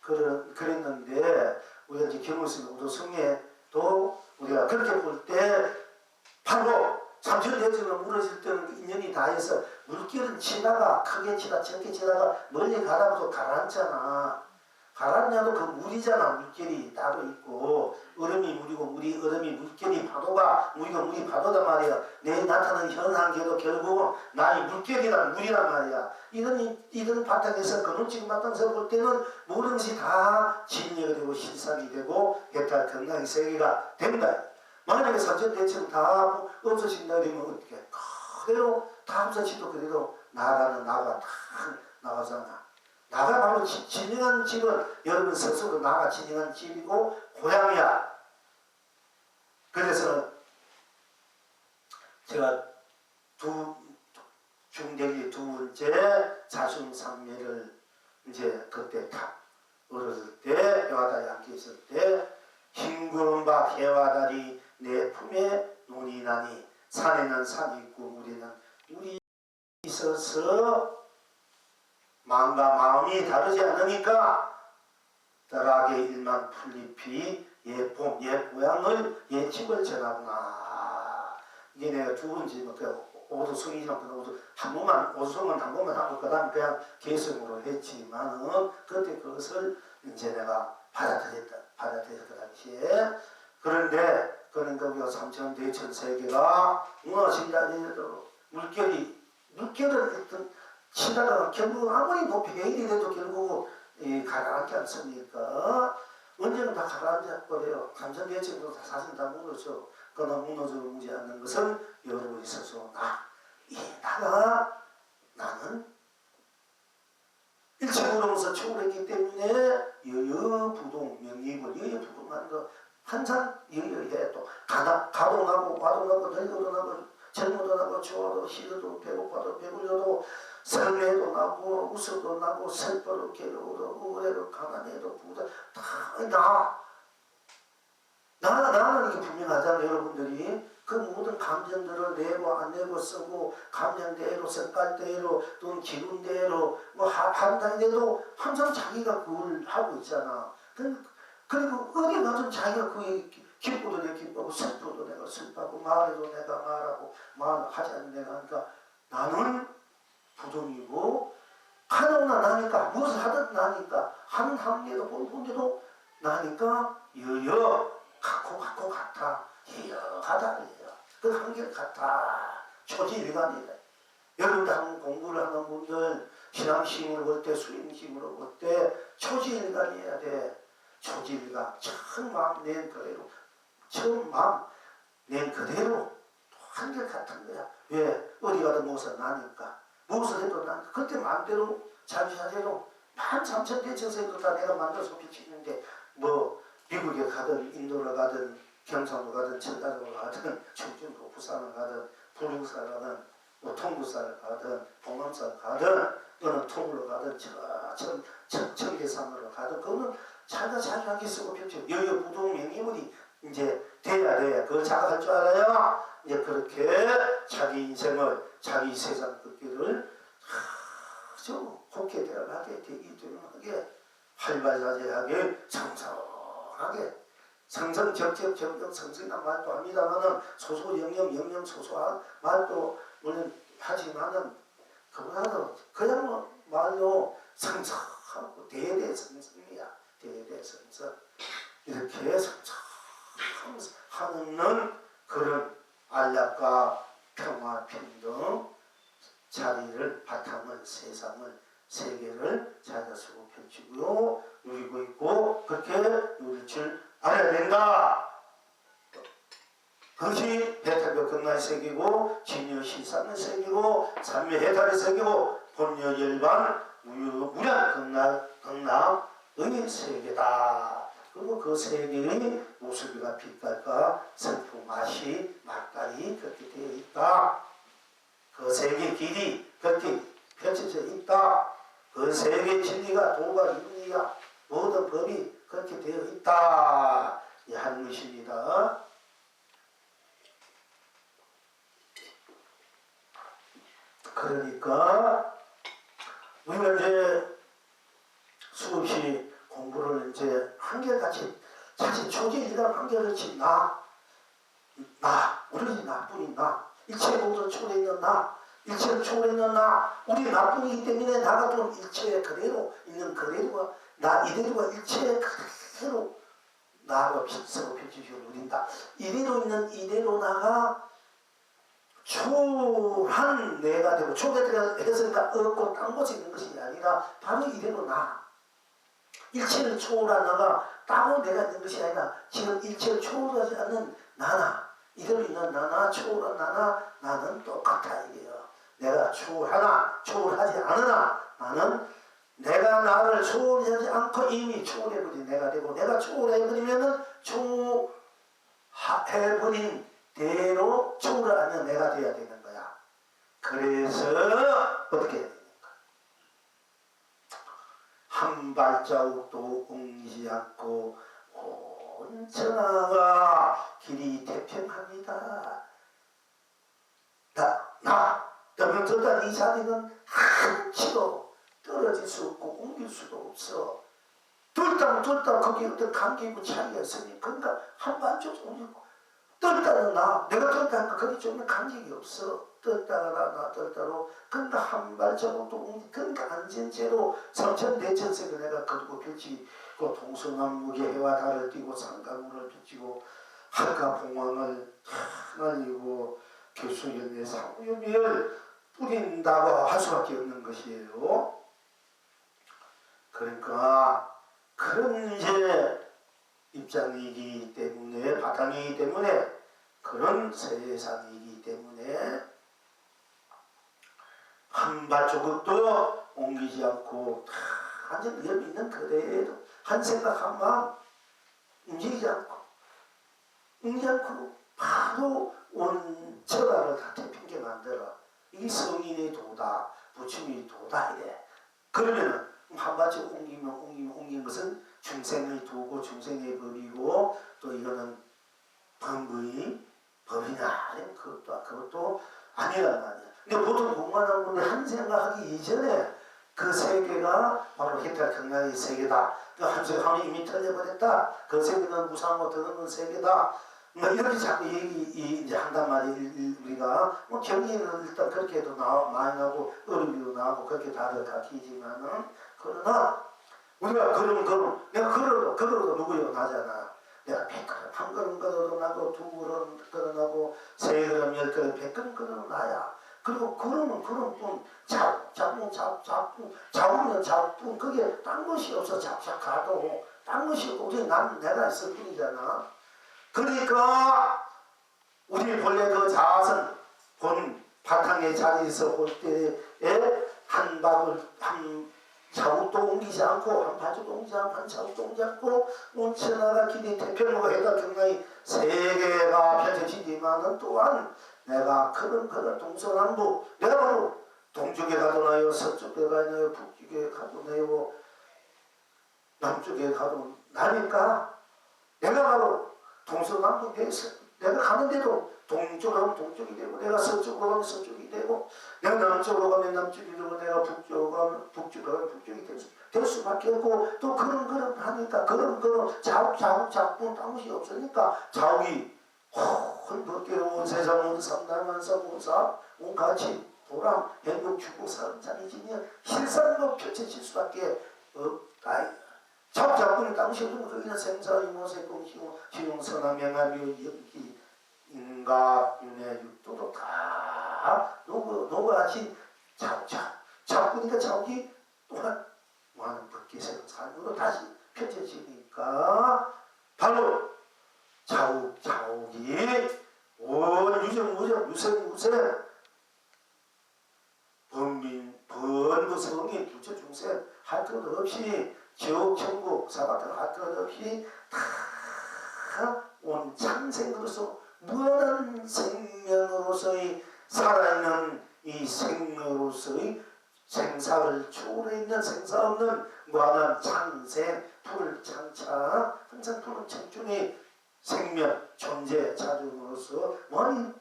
그랬는데 우리가 이제 경무스님 우도성에도 우리가 그렇게 볼 때 바로 삼천대천은 무너질 때는 인연이 다 해서 물길은 치다가 크게 치다 적게 치다가 멀리 가다가도 가라앉잖아. 가라앉아도 그 물이잖아. 물결이 따로 있고 얼음이 물이고 물이 얼음이 물결이 파도가 물이고 물이 파도다 말이야. 내일 나타나는 현상계도 결국 나의 물결이란 물이란 말이야. 이런 바탕에서 그놈치고 바탕에서 볼 때는 모든 것이 다 진리가 되고 실상이 되고 해탈 건강의 세계가 된다. 만약에 삼천대천 다 없어진다 그러면 어떻게? 그대로 다 없어지도 그대로 나가는 나가 다 나가잖아. 나가 바로 진정한 집은 여러분 스스로 나가 진정한 집이고 고향이야. 그래서 제가 중대기 두 번째 자중상매를 이제 그때 탁 어렸을 때 여하다리 함께 있을 때 흰구름 박 해와다리 내 품에 논이 나니 산에는 산이 있고 물에는 물이 있어서 마음과 마음이 다르지 않으니까 딸하게 일만 풀잎이 예봄 예고향을 예집을 전하구나. 이게 내가 두 번째 오도송이랑 한 번만 하고 그 다음에 그냥 개성으로 했지만은 그때 그것을 이제 내가 받아들였다 그 당시에. 그런데 그러니까 우리가 삼천대천 세계가 무너진다니도 물결을 어떤 치다가 결국 아무리 높이 해일이 돼도 결국 가라앉지 않습니까? 언제는 다 가라앉아 버려요. 삼천대천도 사실 다 무너져. 그러나 무너져 오지 않는 것은 여러분이 스스로 나는 일체불응에서 초월했기 때문에 여여부동 명입을 여여부동하는 거 항상 여여해. 또 가도 나고 와도 나고 늙어도 나고 젊어도 나고 추워도 싫어도 배고파도 배불려도 설레도 나고 웃어도 나고 슬퍼도 괴로워도 우울해도 가난해도 부자 다 나는 이게 분명하잖아요. 여러분들이 그 모든 감정들을 내고 안 내고 쓰고 감정대로 색깔대로 또는 기분대로 뭐 판단대로 항상 자기가 그걸 하고 있잖아. 그리고 어디 가서 자기가 그게 기쁘도 내가 기쁘고 슬퍼도 내가 슬퍼하고 말해도 내가 말하고 말하지 않는 내가 하니까 나는 부동이고 하느나 나니까 무엇을 하든 나니까 하는 한계도 본데도 나니까 여여 같고 같아 여하다 그 한결 같아 초지일관이다. 여러분들 한번 공부를 하는 분들 신앙심으로 볼 때 수행심으로 볼 때 초지일관이어야 돼. 초지일관 처음 마음 낸 그대로 처음 마음 낸 그대로 한결 같은 거야. 왜? 어디 가든 무엇을 나니까 무엇을 해도 나니까 그때 마음대로 자기자재로 13,000대천세도 다 내가 만들어서 비치는데 뭐 미국에 가든 인도를 가든 경상도 가든 전라도를 가든 충청도 부산을 가든 부릉사를 가든 뭐 통구사를 가든 봉암사를 가든 어느 통으로 가든 청계산으로 가든 그거는 자기가 자기하게 쓰고 펼쳐 여여부동 명의물이 이제 돼야 돼. 그걸 자각할 줄 알아야 이제 그렇게 자기 인생을 자기 세상 걷기를 아주 곱게 대하게 되기 때문에 활발자재하게 성성하게 성성적적 성성이란 말도 합니다만은 소소영영 소소한 말도 물론 하지만은 그보다도 그냥 말로 성성하고 대대성성이야. 대대성성 이렇게 성성하는 그런 안락과 평화 평등 자리를 바탕을 세상을 세계를 자기가 쓰고 펼치고 누리고 있고 그렇게 누릴 줄 알아야 된다. 그것이 해탈교 건강의 세계고 진여 시상의 세계고 삼매 해탈의 세계고 본여 열반 무량 극락의 세계다. 그리고 그 세계의 모습이가 빛깔과 슬픔 맛이 막달이 그렇게 되어 있다. 그 세계의 길이 그렇게 펼쳐져 있다. 그 세계의 진리가 도가 윤리야 모든 법이 그렇게 되어 있다. 이 하는 것입니다. 그러니까 우리가 이제 수없이 공부를 이제 한결같이 사실 초기일관 한결같이 우리 나뿐인 나 일체 모든 초월해 있는 나, 일체를 초월해 있는 나, 우리 나뿐이기 때문에 나가 좀 일체 그대로 있는 그대로가 나 이대로가 일체 그대로 나로 서로 펼치시고 누린다. 이대로 있는 이대로 나가 초월한 내가 되고 초월했으니까 얻고 딴 곳에 있는 것이 아니라 바로 이대로 나. 일체를 초월한 나가 따로 내가 있는 것이 아니라 지금 일체를 초월하지 않는 나나 이대로 있는 나나 초월한 나나 나는 똑같아 이게요. 내가 초월하나 초월하지 않으나 나는 내가 나를 초월하지 않고 이미 초월해버린 내가 되고 내가 초월해버리면은 초월해버린 대로 초월을 하는 내가 돼야 되는 거야. 그래서 어떻게 해야 되는가? 한 발자국도 옮기지 않고 온 천하가 길이 태평합니다. 너는 듣다 이 자리는 한치도 떨어질 수 없고 옮길 수도 없어. 들다 거기에 어떤 관계고 차이가 있으니 그러니까 한 발자국 옮기고 뜰다는 나 내가 뜰다니까 거기 좀 관계가 없어. 뜰다가 나 뜰다로 그러니까 한 발자국도 옮기 그러니까 앉은 채로 성천대천색을 내가 거두고 펼치고 동서남북의 해와 달을 띄고 상가문을 비치고 한가 봉황을 날리고 교수연의 상유미를 뿌린다고 할 수밖에 없는 것이에요. 그러니까 그런 이제 입장이기 때문에 바탕이기 때문에 그런 세상이기 때문에 한 발자국도 옮기지 않고 완전 여기 있는 그대로 한 생각 한 마음 움직이지 않고 바로 온 천하를 다 태평하게 만들어. 이게 성인의 도다, 부처님의 도다 이래. 그러면은 한 발자국 옮긴 것은 중생의 도고 중생의 법이고 또 이거는 범의 법이냐 그것도 아니란 말이야. 근데 보통 공부하는 분들 한 생각하기 이전에 그 세계가 바로 해탈 경량의 세계다. 그 한 생각하면 이미 틀려버렸다. 그 세계는 무상하고 더없는 세계다. 뭐 이렇게 자꾸 이제 한단 말이에요. 우리가 뭐 경기는 일단 그렇게도 많이 나오고 어른비도 나오고 그렇게 다들 가르치지만은 그러나 우리가 내가 걸어도 누구요 나잖아. 내가 100걸음 한 걸음 걸어도 나고 2걸음 걸어나고 3걸음 10걸음 100걸음 걸어도 나야. 그리고 걸으면 걸음뿐 잡으면 잡뿐 그게 딴 것이 없어. 잡잡 가도 딴 것이 없고 우리 내가 있을 뿐이잖아. 그러니까 우리 본래 그 자아선 본 바탕의 자리에서 볼 때에 한 자국도 옮기지 않고 한 발자국도 옮기지 않고 한 자국도 옮기지 않고 온 천하가 길이 태평하고 해가 경랑이 세계가 펼쳐지지만은 또한 내가 그런 동서남북 내가 바로 동쪽에 가도 나요 서쪽에 가도 북쪽에 가도 나요 남쪽에 가도 나니까 내가 바로 동서남북에 내가 가는데도 동쪽으로 가면 동쪽이 되고 내가 서쪽으로 가면 서쪽이 되고 내가 남쪽으로 가면 남쪽이 되고 내가 북쪽으로 가면 북쪽으로 가면 북쪽이 될 수밖에 없고 또 그런 하니까 그런 자국 딴것이 없으니까 자국이 헐벗게로운 세상 온 삼남만사 모사 온 가치 보람 행복 축복 사람자리지며 실상으로 펼쳐질 수밖에 없다. 자국자국은 당시 없으면 거기는 생사유무세 공시고 시용선화 명암유 연기 인가 윤회 육도도 다 녹아진 자국이니까 자국이 또한 많은 법계세로 삶으로 다시 펼쳐지니까 바로 자국이 온 유정 유생 번부 성인 부처 중생 할 것 없이 지옥 천국 사바탕 할 것 없이 다 온 참생으로서 무한한 생명으로서의 살아있는 이 생명으로서의 생사를 초월해 있는 생사 없는 무한한 창생 불창차 항상 푸른 청중의 생명 존재 자중으로서 많이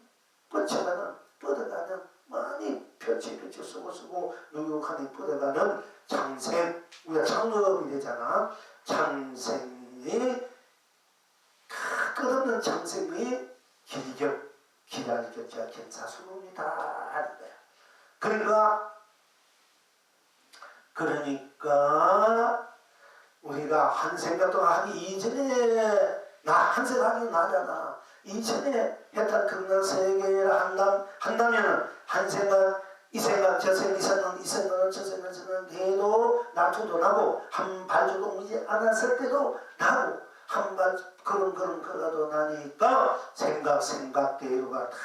뻗어가는 많이 펼쳐 쓰고 누룩하니 뻗어가는 창생 우리가 창업이 되잖아. 창생의 끝없는 창생의 길이라는 보좌할 것자 견사수론이다 하는 거야. 그러니까 우리가 한 생각도 하기 이전에 한 생각이 나잖아. 이전에 해탈 극락 세계를 한다면은 한 생각 이 생각 저 생각 이 생각은 저 생각은 해도 나투도 나고 한 발조도 오지 않았을 때도 나고 한 발 걸어도 나니까 생각대로가 다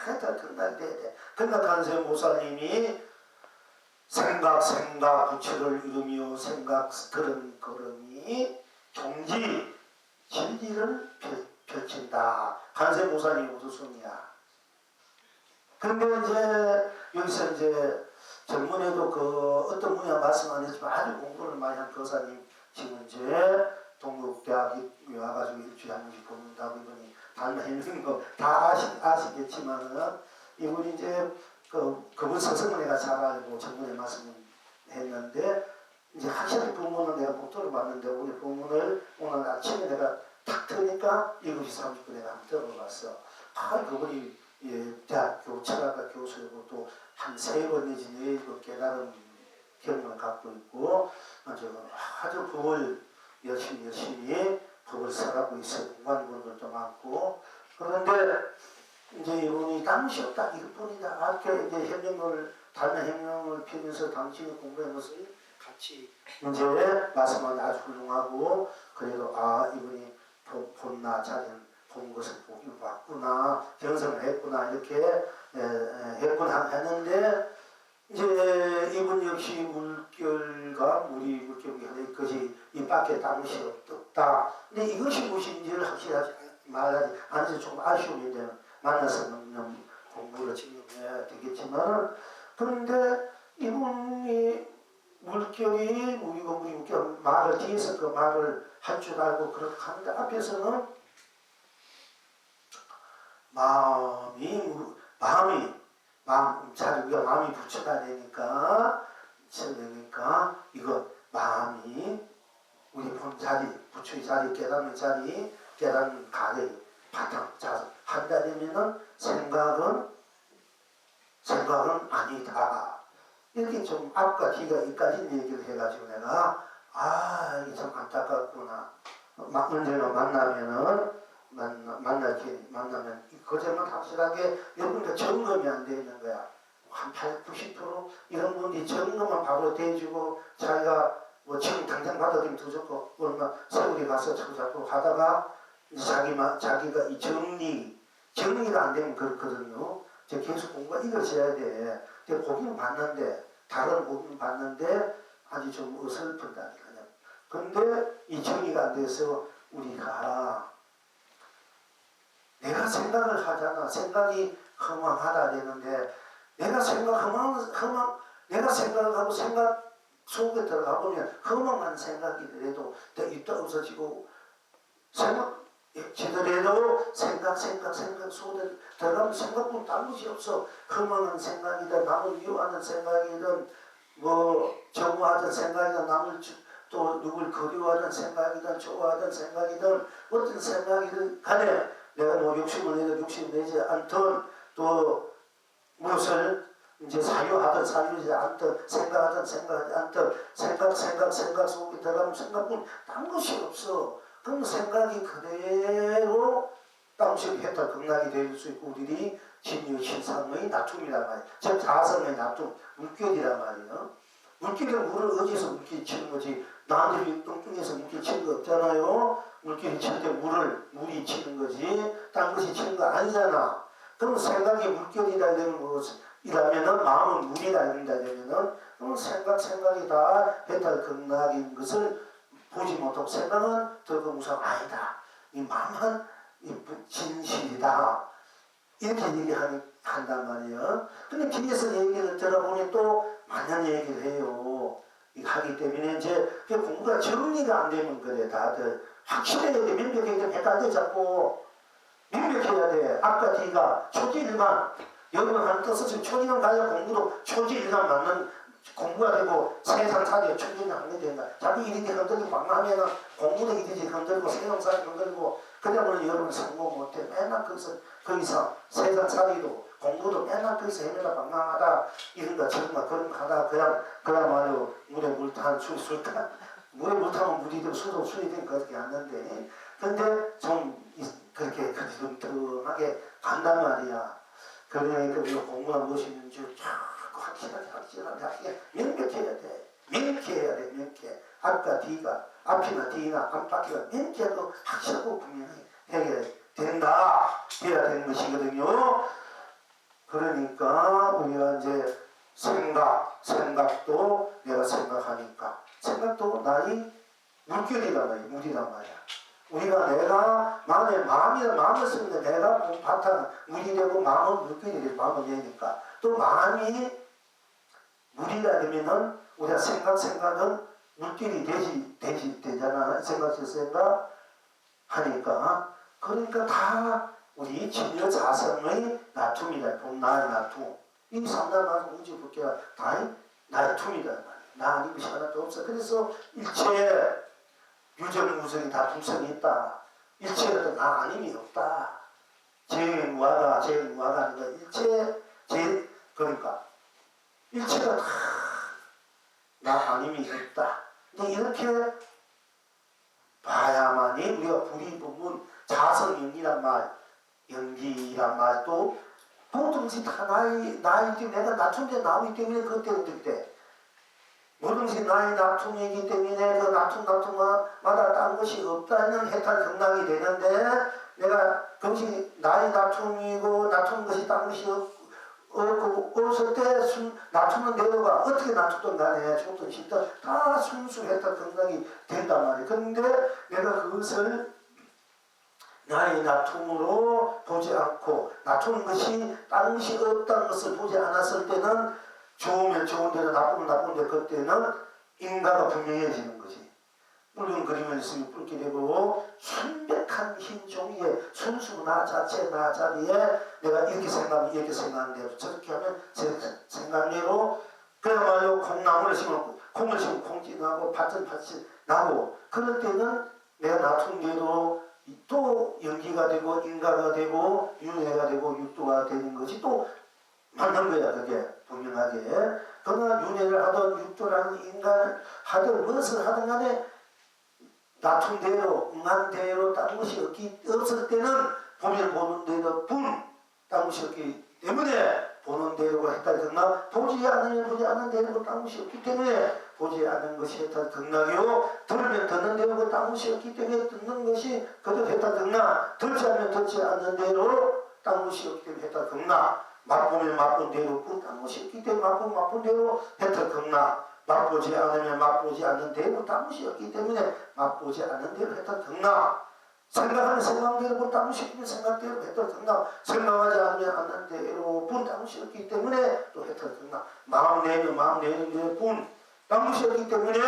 해탈 극락이 돼야 돼. 그러니까 간세 모사님이 생각 부처를 이루며 생각 걸음이 경지 진리를 펼친다. 간세 모사님 우두순이야. 근데 이제 여기서 이제 전문에도 그 어떤 분야 말씀 안 했지만 아주 공부를 많이 한 교사님 지금 이제 동국대학에 와가지고 일주일에 한 번씩 보는다고 이분이 달라있는 거 다 아시겠지만은 이분이 이제 그분 스승은 내가 잘 알고 전문에 말씀을 했는데 이제 확실히 본문은 내가 못 들어봤는데 오늘 본문을 오늘 아침에 내가 탁 트니까 7시 30분에 내가 한번 들어봤어. 그분이 대학교 철학과 교수이고 또 한 3번 내지 4번 깨달은 경험을 갖고 있고 아주 법을 열심히 법을 써가고 있어. 공부하는 분들도 많고. 그런데 이제 이분이 당시 없다 이것뿐이다. 앞에 이제 협력을 다른 협력을 피면서 당신이 공부한 것을 같이 이제 말씀은 아주 훌륭하고 그래도 이분이 본나 자기는 본 것을 보기 봤구나 경성을 했구나 이렇게 했구나 했는데 이제 이분 역시 물결과 물결이 것이 이 밖에 다른 것이 없다. 근데 이것이 무엇인지를 확실하지 말하지 않아서 조금 아쉬움인데 만나서 공부를 지금 해야 되겠지만 그런데 이분이 물결이 물결 말을 뒤에서 그 말을 할 줄 알고 그렇게 하는데 앞에서는 우리가 마음이 부처가 되니까 이거 마음이 우리 본 자리 부처의 자리 깨닫는 자리 깨닫는 가의 바탕 한다 되면은 생각은 아니다. 이렇게 좀 앞과 뒤가 이까지 얘기를 해가지고 내가 이게 참 안타깝구나. 언제나 만나면 그제만 확실하게 여러분들 점검이 안 되어 있는 거야. 한 80~90% 이런 분이 점검만 바로 대주고 자기가 지금 당장 받아들이면 더 좋고 얼마 세월이 가서 자꾸 하다가 자기가 이 정리가 안 되면 그렇거든요. 계속 공부가 이루어져야 돼. 보기는 봤는데 다른 보기는 봤는데 아주 좀 어설픈다니까요. 그런데 이 정리가 안 돼서 우리가 내가 생각을 하잖아. 생각이 허망하다 되는데 내가 생각을 하고 생각 속에 들어가 보면 허망한 생각이더라도 있다 없어지고 지더라도 생각 속에 들어가면 생각보다 다른 것이 없어. 허망한 생각이든 남을 미워하는 생각이든 정오하던 생각이든 남을 또 누굴 그리워하는 생각이든 좋아하는 생각이든 어떤 생각이든 간에 내가 욕심을 내든 욕심 내지 않든 또 무엇을 이제 사유하지 않든 생각하지 않든 생각 속에 들어가면 생각은 딴 것이 없어. 그럼 생각이 그대로 땀식 해탈 극락이 될 수 있고 우리들이 진유 신상의 나툼이란 말이야. 즉 자성의 나툼, 물결이란 말이에요. 물결은 물을 어디서 물결이 치는 거지 남들이 뚱뚱해서 물결이 치는 거 없잖아요. 물결이 칠 때 물이 치는 거지 딴 것이 치는 거 아니잖아. 그럼 생각이 물결이라 되는 것이라면은 마음은 물이라 된다면은 그럼 생각이 다 해탈 극락인 것을 보지 못하고 생각은 더그 무상 아니다. 이 마음은 진실이다. 이렇게 한단 말이에요. 근데 뒤에서 얘기를 들어보니 또 많은 얘기를 해요. 하기 때문에 이제 공부가 정리가 안 되면 그래. 다들 확실해야 돼. 명백해야 돼. 헷갈려 자꾸 명백해야 돼. 앞과 뒤가 초지일관 여기는 하는 뜻은 초지는 가야 공부도 초지일관 맞는 공부가 되고 세상살이에 충분히 하게 된다. 자꾸 이리저리 흔들리고 방황하면 공부도 이리저리 흔들리고 세상살이 흔들리고 그러면 여러분 성공 못해. 맨날 거기서 세상살이도 공부도 맨날 거기서 헤매다 방황하다 이런가 저런가 그런 거 하다 그야말로 물에 물 탄 술탄 물에 물 타면 물이 되고 술도 술이 되니까 그렇게 하는데 근데 좀 그렇게 그지름하게 간단 말이야. 그러니까 우리가 공부가 무엇이 있는지 확실하게 명백해야 돼. 명쾌해야 돼. 명쾌. 앞과 뒤가 앞이나 뒤나 안팎이가 명쾌하고 확실하고 분명히 해야 된다. 해야 되는 것이거든요. 그러니까 우리가 이제 생각도 내가 생각하니까 생각도 나의 물결이란 말이야. 물이란 말이야. 우리가 내가 마음을 쓰는데 내가 바탕 물이 되고 마음은 물결이 되고 마음은 얘니까 또 마음이 물이가 되면은 우리가 생각은 물결이 되잖아. 생각 하니까 그러니까 다 우리 진여 자성의 나툼이다. 나의 나툼. 이 삼단마는 우주 법계가 다 나의 툼이다. 나 아닌 것이 하나도 없어. 그래서 일체에 유정무성이 다 둘성이 있다. 일체에도 나 아님이 없다. 제무하가 하는 거 일체 그러니까 일체가 다 나 아님이 없다. 근데 이렇게 봐야만이 우리가 불이 부분 자성연기란 말, 연기란 말도 모든지 다 나의 내가 낮춘데 나오기 때문에 그때는 그때 뭐든지 나의 나툼이기 때문에 그 나툼마다 딴 것이 없다는 해탈 경락이 되는데 내가 그것이 나의 나툼이고 나투는 것이 딴 것이 없을 때 나투는 대로가 어떻게 나투든 간에 좋든 싫든 다 순수 해탈 경락이 된단 말이에요. 그런데 내가 그것을 나의 나툼으로 보지 않고 나투는 것이 딴 것이 없다는 것을 보지 않았을 때는 좋으면 좋은 대로 나쁘면 나쁜 대로 그때는 인가가 분명해지는 거지. 붉은 그림을 있으면 붉게 되고 순백한 흰 종이에 순수 나 자체 나 자리에 내가 이렇게 생각하면 이렇게 생각하는 대로 저렇게 하면 제 생각대로 그야말로 콩나물을 심으면 콩지 나고 밭은 밭이 나고 그럴 때는 내가 나툰 대로 또 연기가 되고 인가가 되고 윤회가 되고 육도가 되는 것이 또 맞는 거야. 그게 분명하게. 그러나 윤회를 하든 육도라는 인간을 하든 무엇을 하든 간에 나툰 대로 응한 대로 딴 것이 없을 때는 보는 대로 딴 것이 없기 때문에 보는 대로가 했다 경락 보지 않는 대로 딴 것이 없기 때문에 보지 않는 것이 했다 경락이요 들으면 듣는 대로 딴 것이 없기 때문에 듣는 것이 그대로 했다 경락 듣지 않으면 듣지 않는 대로 딴 것이 없기 때문에 했다 경락 맛보면 맛본 대로 딴 것이 없기 때문에 맛본 대로 했다 경락 맛보지 않으면 맛보지 않는 대로 딴 것이 없기 때문에 맛보지 않는 대로 했다 경락 생각하는 생각대로 딴 것이 없기 때문에 생각대로 했다 경락 생각하지 않으면 않는 대로 딴 것이 없기 때문에 또 했다 경락 마음 내는 대로 딴 것이 없기 때문에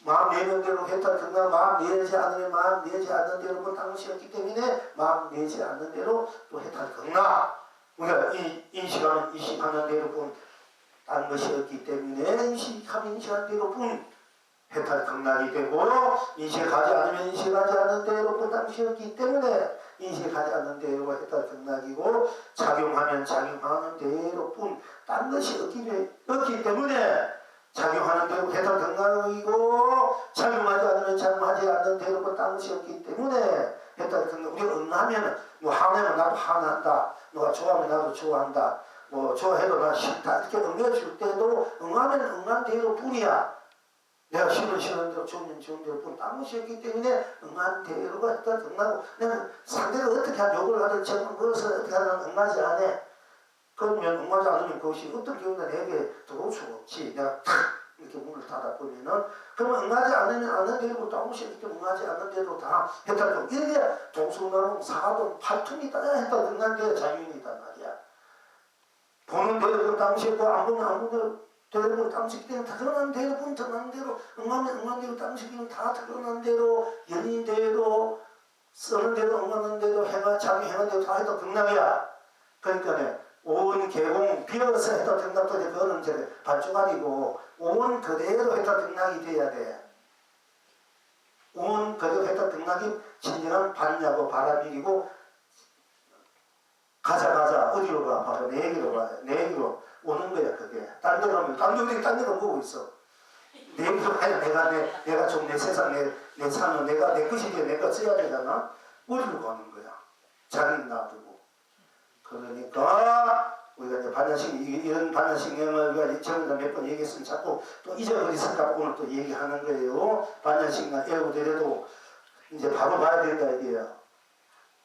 마음 내는 대로 했다 경락 마음 내지 않으면 마음 내지 않는 대로 딴 것이 없기 때문에 마음 내지 않는 대로 또 했다 경락 우리가 인식하는 대로 딴 것이 없기 때문에 인식한 대로 해탈 경락이 되고 인식하지 않으면 인식하지 않는 대로 딴 것이 없기 때문에 인식하지 않는 대로가 해탈 경락이고 작용하면 작용하는 대로 딴 것이 없기 때문에 작용하는 대로 해탈 경락이고 작용하지 않으면 작용하지 않는 대로 딴 것이 없기 때문에 해탈 경락 우리가 응하면 뭐 화내면 나도 화난다 누가 좋아하면 나도 좋아한다 뭐 좋아해도 나 싫다 이렇게 응해줄 때도 응하면 응한 대로 뿐이야. 내가 싫은 대로 좋으면 좋은 대로 뿐 딴 것이 없기 때문에 응한 대로가 했다 경락하고 내가 상대가 어떻게 하든 욕을 하든 저는 그것을 어떻게 하든 응하지 않아. 그러면 응하지 않으면 그것이 어떤 경우나 내게 들어올 수가 없지. 내가 탁 이렇게 문을 닫아보면은 그러면 응하지 않으면 않는 대로 딴 것이 없기 때문에 응하지 않는 대로 다 했다 경락 이게 동서나무 사동 팔tum이 따라 했다 경락한 게 자유인이단 말이야. 보는 대로 딴 것이 있고 안 보면 안 보는 대로 딴 것이 있기 때문에 다 드러난 대로 드러난 대로 응하면 응한 대로 딴 것이 있기 다 드러난 대로 연인 대로 쓰는 대로 응하는 대로 자기 행한 대로 다 했다 경락이야. 그러니까 온 계공 비어서 해탈 등락도 돼. 그거는 이제 반주간이고 온 그대로 해탈 등락이 돼야 돼. 온 그대로 해탈 등락이 진정한 반야고 바람이고 가자 어디로 가? 바로 내 얘기로 가. 내 얘기로 오는 거야 그게. 딴 데 가면 딴 데가 보고 있어. 내 얘기로 가야 내가 좀 내 세상 내 삶은 내 것이기에 내가 써야 되잖아. 어디로 가는 거야? 자기는 놔두고. 그러니까 우리가 이제 반야식 이런 반야식령을 우리가 전에도 몇 번 얘기했으면 자꾸 또 잊어버렸을까 오늘 또 얘기하는 거예요. 반야식령 애우더라도 이제 바로 봐야 된다 이게요.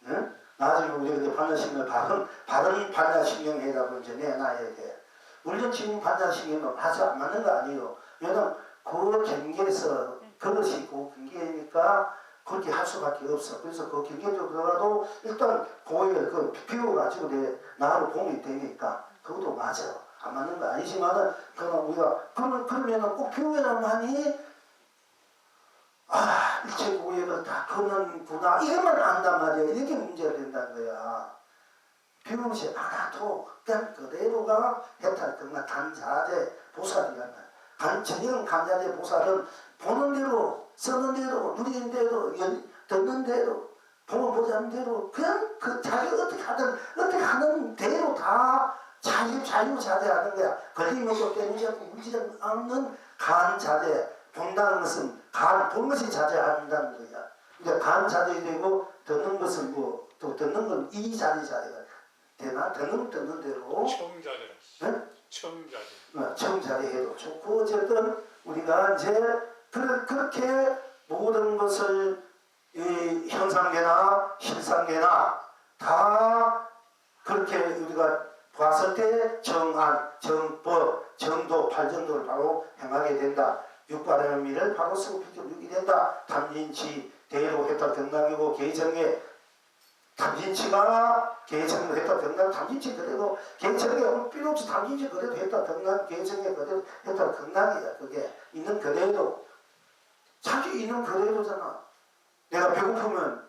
응? 나중에 우리가 이제 반야식령을 바른 반야식령이라고 이제 내놔야 돼. 물론 지금 반야식령은 아주 안 맞는 거 아니에요. 왜냐면 그 경계에서 그것이 그 경계니까 그렇게 할 수밖에 없어. 그래서 그 경계로 들어가도 일단 고의를 그 비워가지고 내 나하고 공이 되니까 그것도 맞아. 안 맞는 거 아니지만은 그러나 우리가 그러면은 꼭 비워야만이 일체 고의를 다 그는구나 이것만 안단 말이야. 이게 문제가 된다는 거야. 비우지 않아도 그냥 그대로가 해탈 등락 간자재 보살이란 말이야. 전형 간자재 보살은 보는 대로 쓰는 대로 누리는 대로 듣는 대로 보면 보지 않는 대로 그냥 그 자기가 어떻게 하는 대로 다 자유자재하는 거야. 걸림없고 깨지지 않고 물지지 않는 간자재. 본다는 것은 보는 것이 자재한다는 거야. 이제 간자재이 되고 듣는 것은 또 듣는 건 이 자재가 되나? 듣는 대로 청자재. 네? 청자재. 청자재해도 좋고 어쨌든 우리가 이제 그렇게 모든 것을 이 현상계나 실상계나 다 그렇게 우리가 봤을 때 정안, 정법, 정도, 팔정도를 바로 행하게 된다. 육바라는 의미를 바로 쓰고 비교육이 된다. 탐진치, 대로 해탈 등락이고 계정에 탐진치가 계정으로 해탈 등락, 탐진치 그래도 계정에 필요 없이 탐진치 그래도 해탈 등락, 계정에 그래도 해탈 등락이야. 그게 있는 그대로. 자기 있는 그대로잖아. 내가 배고프면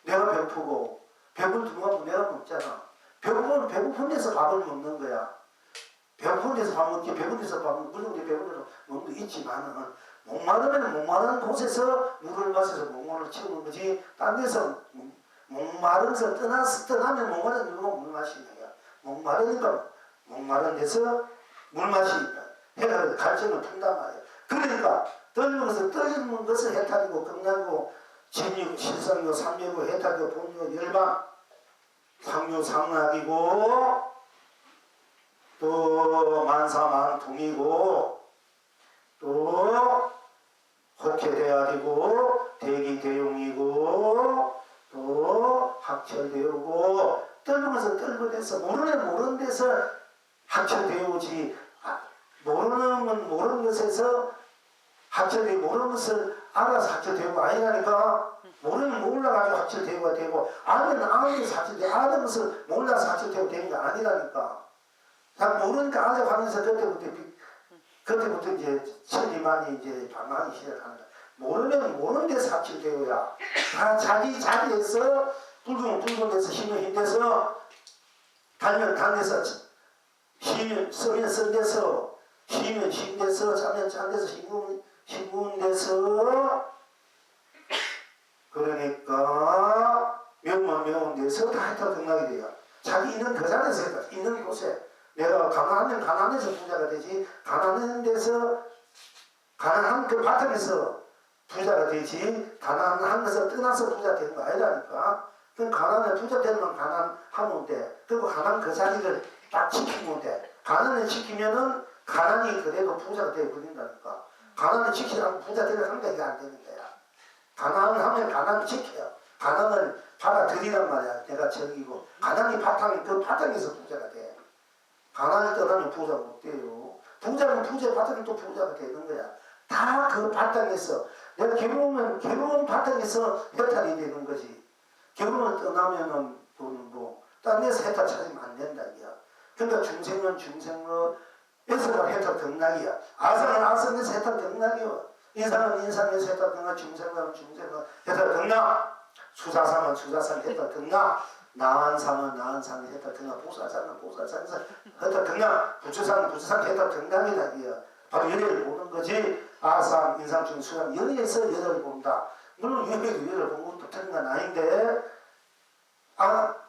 내가 배고프고 배고프면 내가 먹잖아. 배고프면 배고픈 데서 밥을 먹는 거야. 배고픈 데서 밥 먹기, 배고픈 데서 밥 먹기, 물론 우리 배고픈 데서 먹는 게 있지만은 목마르면 목마른 곳에서 물을 마셔서 목마를 채우는 거지. 딴 데서 목마르서 떠나면 목마른 이유가 물 마시는 거야. 목마르니까 목마른 데서 물 마시니까 해가 갈증을 푼단 말이야. 그러니까 떨리는 것은 해탈이고 극락이고 진유, 실상이고 삼유고 해탈이고 본유고 열반 상유 상락이고 또 만사만통이고 또 혹해대학이고 대기대용이고 또 학철대우고 떨는 것은 떨는 데서 모르는 데서 학철대우지 모르는 것에서 학철되고 모르는 것을 알아서 학철되고가 아니라니까. 모르면 몰라가지고 학철되고가 되고 알면 아는 것을 학철되고 아는 것을 몰라서 학철되고 되는 게 아니라니까. 모르니까 알아가면서 그때부터 이제 천리만이 이제 방황하기 시작한다. 모르면 모르는 데서 학철되고야. 다 자기 자리에서 붉은 데서 힘은 힘내서 달면 달에서 쓰면 쓴 데서 쉬면 쉰 데서 자면 잔 데서 싱거운 데서 그러니까 명운 데서 다 해탈 등락이 돼요. 자기 있는 그 자리에서 해탈, 있는 곳에 내가 가난하면 가난한 데서 부자가 되지 가난한 데서 가난한 그 바탕에서 부자가 되지 가난한 것을 떠나서 부자 되는 거 아니라니까. 그럼 가난해 부자 되는 건 가난하면 돼. 그리고 가난 그 자리를 딱 지키면 돼. 가난을 지키면은 가난이 그래도 부자가 되어버린다니까. 가난을 지키라면 부자 되는 생각이 안 되는 거야. 가난을 하면 가난을 지켜요. 가난을 받아들이란 말이야. 내가 저기고. 가난이 그 바탕에서 부자가 돼. 가난을 떠나면 부자가 못 돼요. 부자는 부자의 바탕에 또 부자가 되는 거야. 다 그 바탕에서. 내가 괴로운 바탕에서 해탈이 되는 거지. 결혼을 떠나면은 딴 데서 해탈 찾으면 안 된다. 이야. 그러니까 중생은 에서가 해탈 등락이야. 아성은 아성에서 해탈 등락이야. 인상은 인상에서 해탈 등락, 중생은 해탈 등락, 수사상은 수사상 해탈 등락. 나한 상은 나한 상이 했다 등강, 보사상은 보사상이 했다 등강, 부처상은 부처상이 했다 등강이다. 바로 열애를 보는 거지. 아상, 인상 중에 수상, 열애에서 열애를 본다. 물론 열애도 열애를 본 것도 틀린 건 아닌데,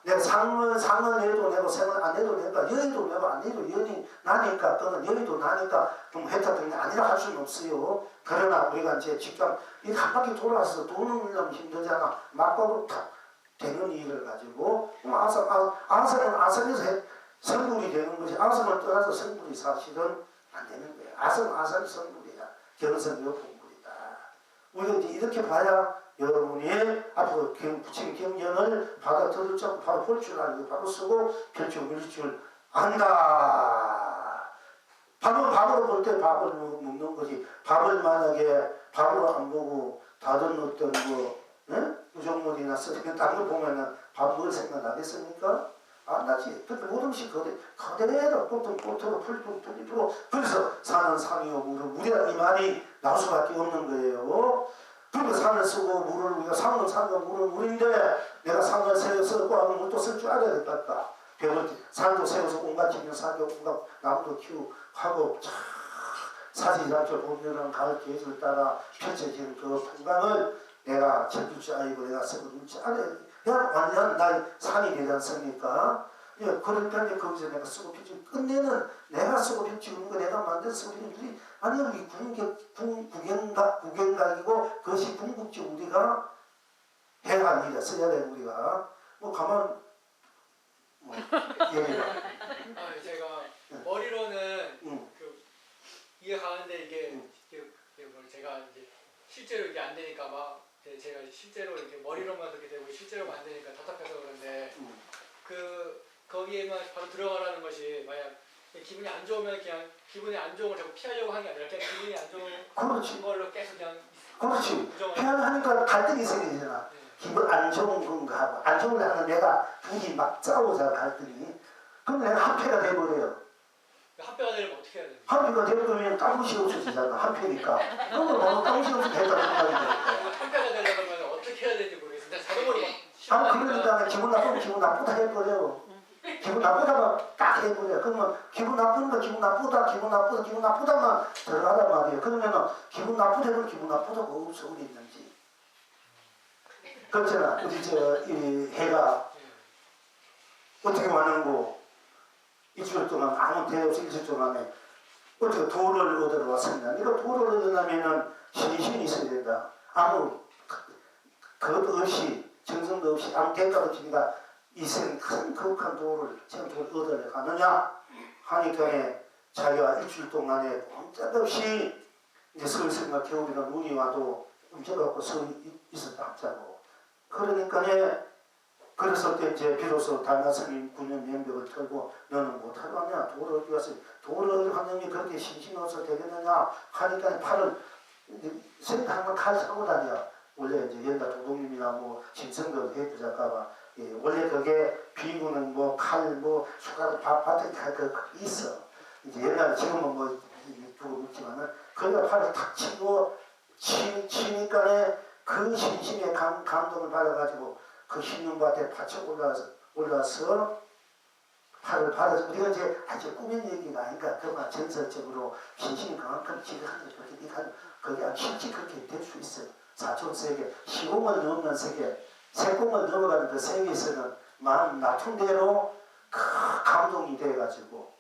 내가 상을 내도 내고 생을 안 내도 내가 열애도 내고 안 내도 연이 나니까, 또는 열애도 나니까 좀 했다 등강 아니라 할 수는 없어요. 그러나 우리가 이제 직접 이 한 바퀴 돌아서 도는 일 힘들잖아. 막고도 탁 되는 일을 가지고 아성은 아성에서 성불이 되는 것이, 아성을 떠나서 성불이 사실은 안 되는 거야. 아성이 성불이야. 견성이 본불이다. 우리가 이제 이렇게 봐야 여러분이 앞으로 부처님 경전을 받아들일 줄 바로 볼 줄 알고 바로 쓰고 결정 밀 줄 안다. 밥으로 볼 때 밥을 먹는 거지. 밥을 만약에 밥으로 안 보고 다른 어떤 우정물이나 쓰레기 딴 거 보면은 밥 먹을 생각 나겠습니까? 안 나지. 근데 모든 것이 그대로 꼴토로 풀리고 그래서 산은 산이요 물이라 이 말이 나올 수밖에 없는 거예요. 그리고 산을 쓰고 물을 우리가 산은 산과 물은 물인데 내가 산을 세워서 하면 물도 쓸 줄 알아야 될 것 같다. 배울 때 산도 세워서 온갖 집을 사고 온갖 나무도 키우고 하고 사지장철 봄여름 가을 계절 따라 펼쳐지는 그 풍광을 내가 즐길 줄 알고 내가 쓰고 누릴 줄 알아야 그냥 완전 나의 산이 되지 않습니까? 그러니까 이제 거기서 내가 쓰고 펼치고 끝내는 내가 쓰고 펼치고 거 내가 만든 쓰고 펼치고 아니 우리 구경각이고 그것이 궁극지 우리가 해야 할 일이야. 써야 돼 우리가 가만 얘기해봐. 제가 머리로는 이해가는데 이게 제가 이제 실제로 이게 안 되니까 막 제가 실제로 이렇게 머리로만 그렇게 되고 실제로 안 되니까 답답해서 그런데 거기에만 바로 들어가라는 것이 만약 기분이 안 좋으면 그냥 기분이 안 좋은 걸 자꾸 피하려고 하는 게 아니라 그냥 기분이 안 좋은 걸로 계속 그냥 그렇지. 피하려니까 갈등이 생기잖아. 기분 안 좋은 건가 하고 안 좋은 거 하는 내가 둘이 막 싸우자 갈등이. 그럼 내가 합패가 돼버려요. 합배가 되려면 어떻게 해야 돼요? 합패가 되려면 땀없이 없어지잖아. 합패니까. 그러면 너무 땀없이 없어졌다 생각인데. 합배가 되려면 어떻게 해야 되는지 모르겠어요. 자동으로 그러니까 기분 나쁘면 기분 나쁘다 해버려. 기분 나쁘다만 딱 해버려. 그러면 기분 나쁘니까 기분 나쁘다만 들어가란 말이에요. 그러면은 기분 나쁘다면 기분 나쁘다가 없어 어디 있는지. 그렇잖아. 우리 이 해가 어떻게 왔는고 일주일 동안 아무 대회 없이 일주일 동안에 어떻게 도를 얻으러 왔습니다. 이거 도를 얻으려면은 신이 있어야 된다. 아무 그것도 없이 정성도 없이 아무 대가도 없으니까 이생 큰 거룩한 도를 전도를 얻으려 가느냐 하니까 자기가 일주일 동안에 꼼짝없이 이제 슬슬 겨울이나 눈이 와도 움켜갖고 서 있었다 합자고. 그러니까 그랬을 때 이제 비로소 단가스님 9년 연벽을 털고 너는 못하겠냐 도를 어디 갔어 도를 하느니 그렇게 신심없어 되겠느냐 하니까 팔을 생각하면 칼 사고 다녀. 원래 이제 옛날 도동님이나 신성도 해부작가가 원래 그게 비구는 칼 숟가락 밭에 그 있어. 이제 옛날에 지금은 두고 묻지만은 그가 팔을 탁 치고 치니까 그 신심의 감동을 받아가지고 그 흰눈 밭에 받쳐 올라서 팔을 받아서 우리가 이제 아주 꾸민 얘기가 아니까 그만 전설적으로 신심이 그만큼 지극하게 그렇게 니가 그게 실제 그렇게 될 수 있어요. 사촌세계, 시공을 넘는 세계, 세공을 넘어가는 그 세계에서는 마음 낮춘 대로 그 감동이 돼가지고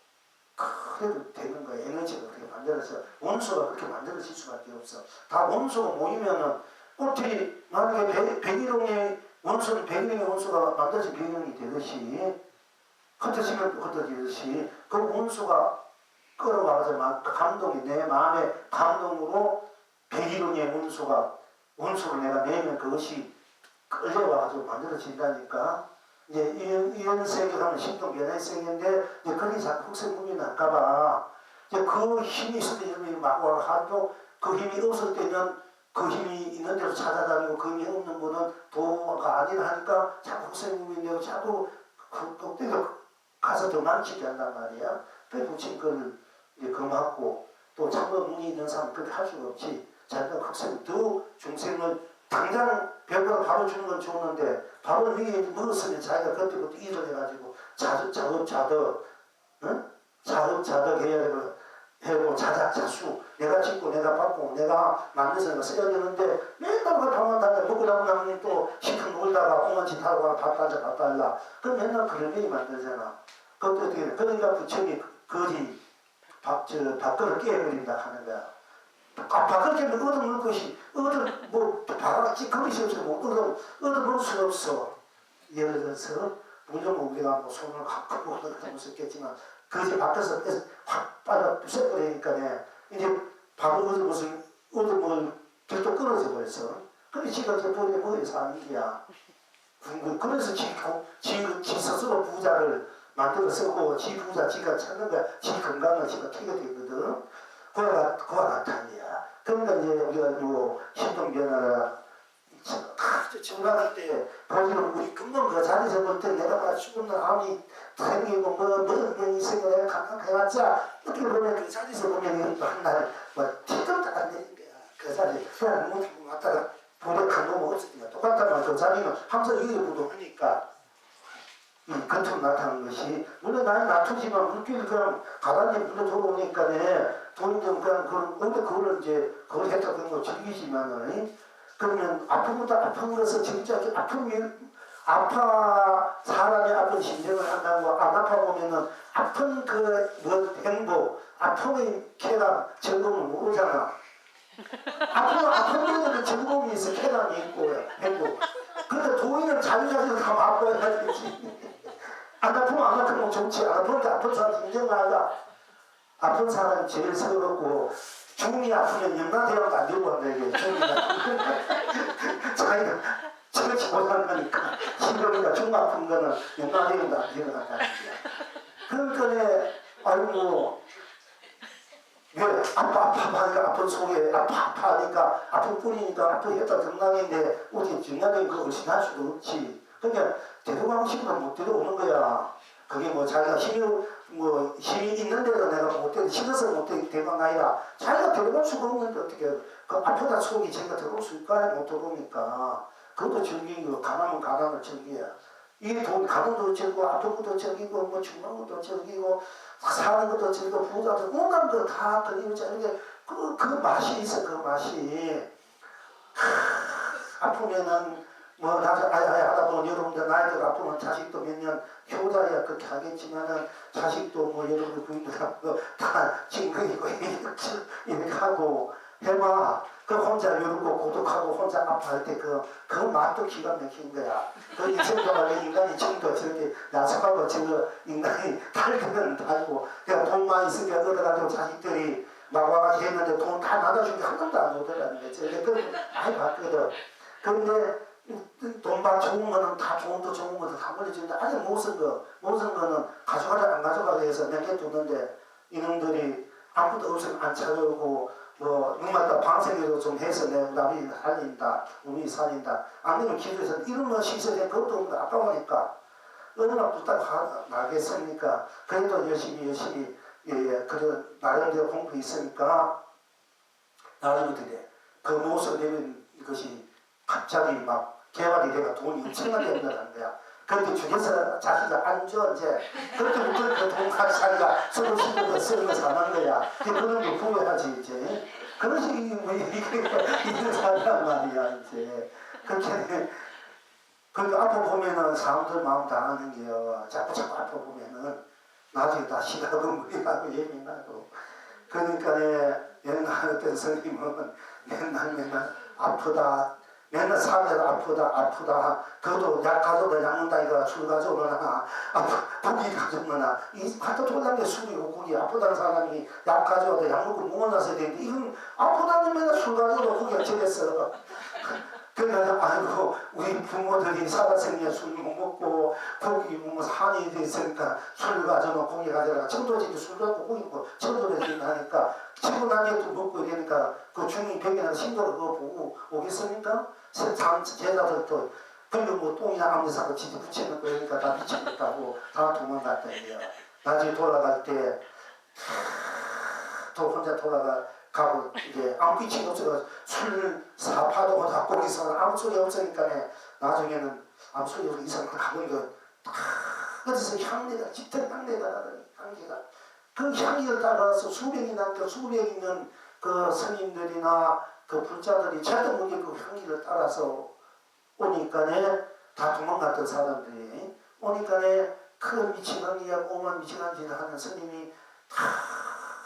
그래도 되는 거야. 에너지가 그렇게 만들어서 원소가 그렇게 만들어질 수밖에 없어. 다 원소가 모이면은 꽃이 만약에 백일홍의 원소는 백일홍의 원소가 만들어진 백일홍이 되듯이 흩어지면 흩어지듯이 그 원소가 끌어와서 감동이 내 마음의 감동으로 백일홍의 원소를 내가 내면 그것이 끌려와가지고 만들어진다니까. 이제 이런 세계 가면 신동 변화의 세계인데 이제 거기 자꾸 흑색문이 날까봐 이제 그 힘이 있을 때 이름이 막 하도 그 힘이 없을 때는 그 힘이 있는 데로 찾아다니고 그 힘이 없는 분은 도가 아니라 하니까 자꾸 흑색문이 되고 자꾸 그때도 가서 더 많지 한단 말이야. 그 부친 그걸 이제 금하고 또 참어 문이 있는 사람은 그렇게 할 수가 없지. 자기가 흑색 더 중생을 당장 배보다 바로 주는 건 좋은데 바로 위에 먹었으면 자기가 그때부터 일을 해가지고 자업자득 응? 자업자득 해야 되고 자작자수 내가 짓고 내가 받고 내가 만들어서 써야 되는데 맨날 그 방만 달라 먹고 나면 또 시큰 놀다가 엉언짓 하고 밥 달라 그럼 맨날 그런 게 만들잖아. 그것도 어떻게 돼? 그러니까 부처님이 거지 밥그릇 깨버린다 하는 거야. 밥그릇 깨면 얻어먹을 것이 뭐 밥같이 그릇이 없어 뭐 얻어먹을 수가 없어. 예를 들어서 물론 우리가 뭐 손을 갖고 얻어먹을 수 있겠지만 그것이 밖에서 확 빨아 부숴버리니까 이제 밥을 얻어먹을 길도 끊어져 버렸어. 그래 지가 저 버려 먹어야 사는 거야. 그래서 지 스스로 부자를 만들어 쓰고 지 부자 지가 찾는 거야. 지 건강을 지가 키게 되거든. 그와 같은 거야. 그러니까 이제 우리가 뭐 신동변화라 전화할 때 보시면 우리 금방 그 자리에서 볼 때 내가 막 죽은 암이 생기고 뭐 있으니까 내가 감각해봤자 어떻게 보면 그 자리에서 보면 한날 뭐 티도 안 내는 거야. 그 자리 그냥 못 왔다가 보내 간 놈은 없으니까 똑같다면 그 자리는 항상 유리부동하니까 근처 나타나는 것이 물론 나는 놔두지만 물길 그냥 가다니 물러 들어오니까 돈 좀 그냥 근데 그거를 이제 그걸 했다 그런 거 즐기지만은 그러면 아픈 것도 아픈 것을 진짜 사람이 아픈 심정을 한다고 안 아파 보면은 아픈 행복, 아픔의 쾌감, 즐거움을 모르잖아. 아픈 데는 즐거움이 있어, 쾌감이 있고, 행복. 근데 도인은 자기 자신을 다 바꿔야 되지. 안 아프면 안 아프면 좋지. 안 아프니까 아픈 사람 인정을 하자. 아픈 사람이 제일 서럽고, 중이 아프면 연나대왕도 안 되고 한다 이게 중이 아프면 자기가 처치 못한다니까 신경이가 중 아픈 거는 연나대왕도 안 되고 한다는 거야. 그러니까 아이고 왜 아파하니까 아픈 속에 아파하니까 아픈 뿌리니까 아프겠다 정당인데 어떻게 정당인 그걸 신할 수도 없지. 그러니까 데려가고 싶으면 못 데려오는 거야. 그게 뭐 자기가 힘이 있는데도 내가 못 싫어서 못 데려간 아니라 자기가 데려갈 수가 없는데 어떻게 그 아프다 속이 자기가 들어올 수 있을까 못 들어오니까 그것도 즐기고 가난은 가난을 즐겨야 이 돈 가난도 즐기고 아픈 것도 즐기고 뭐 죽는 것도 즐기고 사는 것도 즐기고 부자도 온갖 거다 그리고 저렇게 그 맛이 있어. 그 맛이 아프면은 뭐 나중에 하다 보면 여러분들 나이들 아프면 자식도 몇 년 효자야 그렇게 하겠지만은 자식도 뭐 여러분들 부인들하고 다 징그리고 이렇게 하고 해봐. 그 혼자 외롭고 고독하고 혼자 아파할 때 그 맛도 기가 막힌 거야. 그 인생도 인간이 정도 저렇게 야속하고 저거 인간이 달기는 달고 그냥 돈만 있으니까 얻어가지고 자식들이 막 와가지고 했는데 돈 다 나눠준 게 한 번도 안 오더라는 거지. 그걸 많이 봤거든. 그런데 돈 다 좋은 거는 다 좋은 것도 다 물려주는데 아직 못 쓴 거는 가져가자 안 가져가자 해서 남겨두는데 이놈들이 아무것도 없으면 안 찾아오고 뭐 누구마다 방생이라도 좀 해서 내 나비 살린다 우리 살린다 안 되면 기도해서 이런 거 시설에 그것도 없는데 아까우니까 얼마나 부탁 나겠습니까. 그래도 열심히 그래 나름대로 공부 있으니까 나름대로 그 모습을 내는 것이 갑자기 막 개발이 돼가 돈이 엄청나게 된다는 거야. 그런데 중에서 자기가 안 줘, 이제. 그때부터 그 돈 같이 자기가 서로 신경을 쓰는 거 사는 거야. 그런 게 후회하지, 이제. 그런 식이 이런 사람 말이야, 이제. 그렇게. 그러니까 아파 보면은 사람들 마음 당하는 게요. 자꾸 아파 보면은 나중에 다 시가고 무리하고 예민하고. 그러니까 옛날 어떤 선생님은 맨날 아프다. 맨날 사람들 아프다. 그것도 약 가져다 약는다니까 술 가져오거나 고기 가져오거나 이 갖다 돌아다니는 게 술이고 고기 아프다는 사람이 약 가져와도 약 먹고 뭉어놨어야 되는데 이건 아프다는 맨날 술 가져오고 고기가 저랬어. 그러니까 아이고 우리 부모들이 살아생전 술 못 먹고 고기 뭐 한이 돼 있으니까 술 가져오고 고기 가져다가 청도집에 술 갖고 고기 먹고 청도집에 나니까 치고 나니까 먹고 이러니까 그 중이 병이나 신도를 그거 보고 오겠습니까? 제자들도 그리고 뭐 똥이나 아무리 사고 지지 붙이는 거니까 다 미치겠다고 다 도망갔다 이래요. 나중에 돌아갈 때 또 혼자 가고 이제 아무 끼치가 없어서 술 사파도 닭고기 사 아무 소리 없으니까 나중에는 아무 소리 없이 이상을 가보니까 다 어디서 향내가 짙은 향내가 나더니 향기가 그 향기를 따라서 수백이 남겨 수백 있는 그 스님들이나 그 불자들이 절대 모르게 그 향기를 따라서 오니까네 다 도망갔던 사람들이 오니까네 그 미치광이야 오만 미치광지를 하는 스님이 다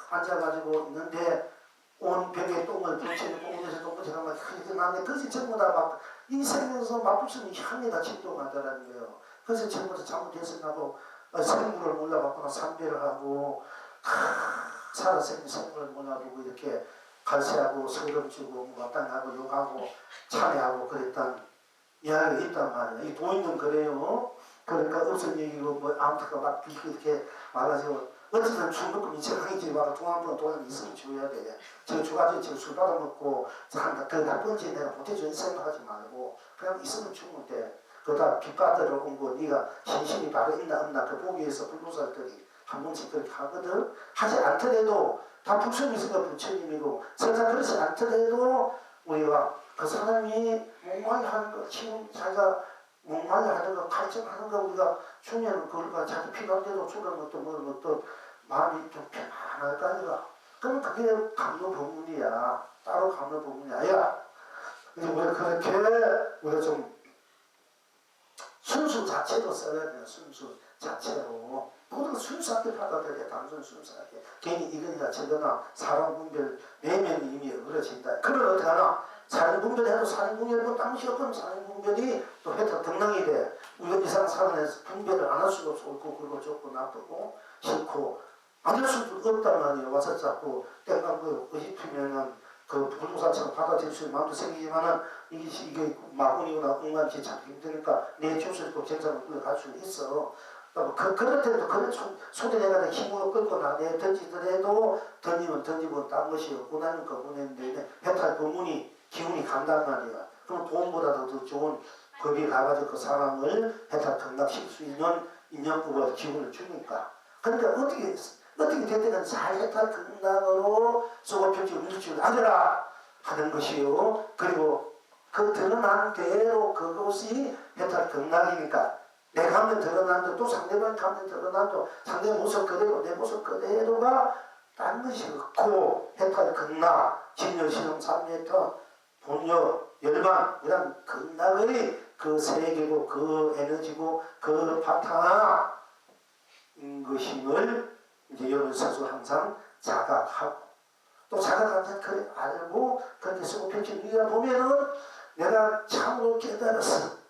앉아가지고 있는데 온 벽에 똥을 붙이는 똥에서 똥 붙이는 막 그렇게 나는데 그것이 전부 다 막 이 생에서 맛붙이는 향기가 진동하더라는 거예요. 그래서 전부 다 잘못했었나고 생물을 몰라봤구나 삼배를 하고 살아생긴 생물을 몰라보고 이렇게 갈세하고 소름 주고 마땅하고 욕하고 참회하고 그랬단 이야기가 있단 말이에요. 이 도인은 그래요. 그러니까 없은 얘기고 뭐 아무튼 막 이렇게 말하죠. 어쨌든 중국금 이체강이지 와가 동안분 돈을 있으면 줘야 돼. 저 주가지 지금 술 받아먹고 더 나쁜 짓 내가 못해주는 생각하지 말고 그냥 있으면 주면 돼. 그러다 빚받으러 온 거 네가 신심이 바로 있나 없나 그 보기 위해서 불로살들이 한 번씩 그렇게 하거든. 하지 않더라도 다 북성이니까 부처님이고 설사 그렇지 않더라도 우리가 그 사람이 목말라 하는 거 지금 자기가 목말라 하는 거 갈증하는 거 우리가 주면 그걸 자기 필요한데도 주는 것도 뭐 것도 마음이 좀 편안할까 아니가. 그럼 그게 감로법문이야. 따로 감로법문이 아니야. 우리가 그렇게 우리가 좀 순수 자체로 써야 돼요. 순수 자체로. 모든 순수하게 받아들여야 단순 순수하게. 괜히 이거나 저거나 사람 분별 매면이 이미 어그러진다. 그걸 어떻게 하나? 사람 분별해도 사람 분별은 당시 없으면 사람 분별이 또 해타 등락이 돼. 우리가 이상 살아내서 분별을 안 할 수가 없어. 옳고 그르고 좋고 나쁘고 싫고 안 할 수도 없단 말이에요. 와서 자꾸 땡깡고 의식피면은 그 부동산처럼 받아들일 수 있는 마음도 생기지만은 이게 마군이거나 엉망이 참 힘드니까 내 줄수 있고 정상을 끌어갈 수 있어. 그럴 때도 그런 소리내가 힘으로 끌고 나내 던지더라도 던지면 던지고 딴 것이 없고 나는 거부했는데 해탈 법문이 기운이 간단 말이야. 그럼 돈보다도 더 좋은 법이 가가지고 그 사람을 해탈 등락시킬 수 있는 인연법을 기운을 주니까. 그러니까 어떻게 됐든 잘 해탈 등락으로 소고편지 물질을 하더라 하는 것이요. 그리고 그 드러난 대로 그것이 해탈 등락이니까 내가 하면 드러난도 또 상대방이 하면 드러난도 상대 모습 그대로 내 모습 그대로가 딴 것이 없고 해탈 극락 진여 신음 삼매터 본여 열반 이런 극락의 그 세계고 그 에너지고 그 바탕인 것임을 이제 여러분 스스로 항상 자각하고 또 자각하면 그래 알고 그렇게 쓰고 펼치는 보면은 내가 참으로 깨달았어.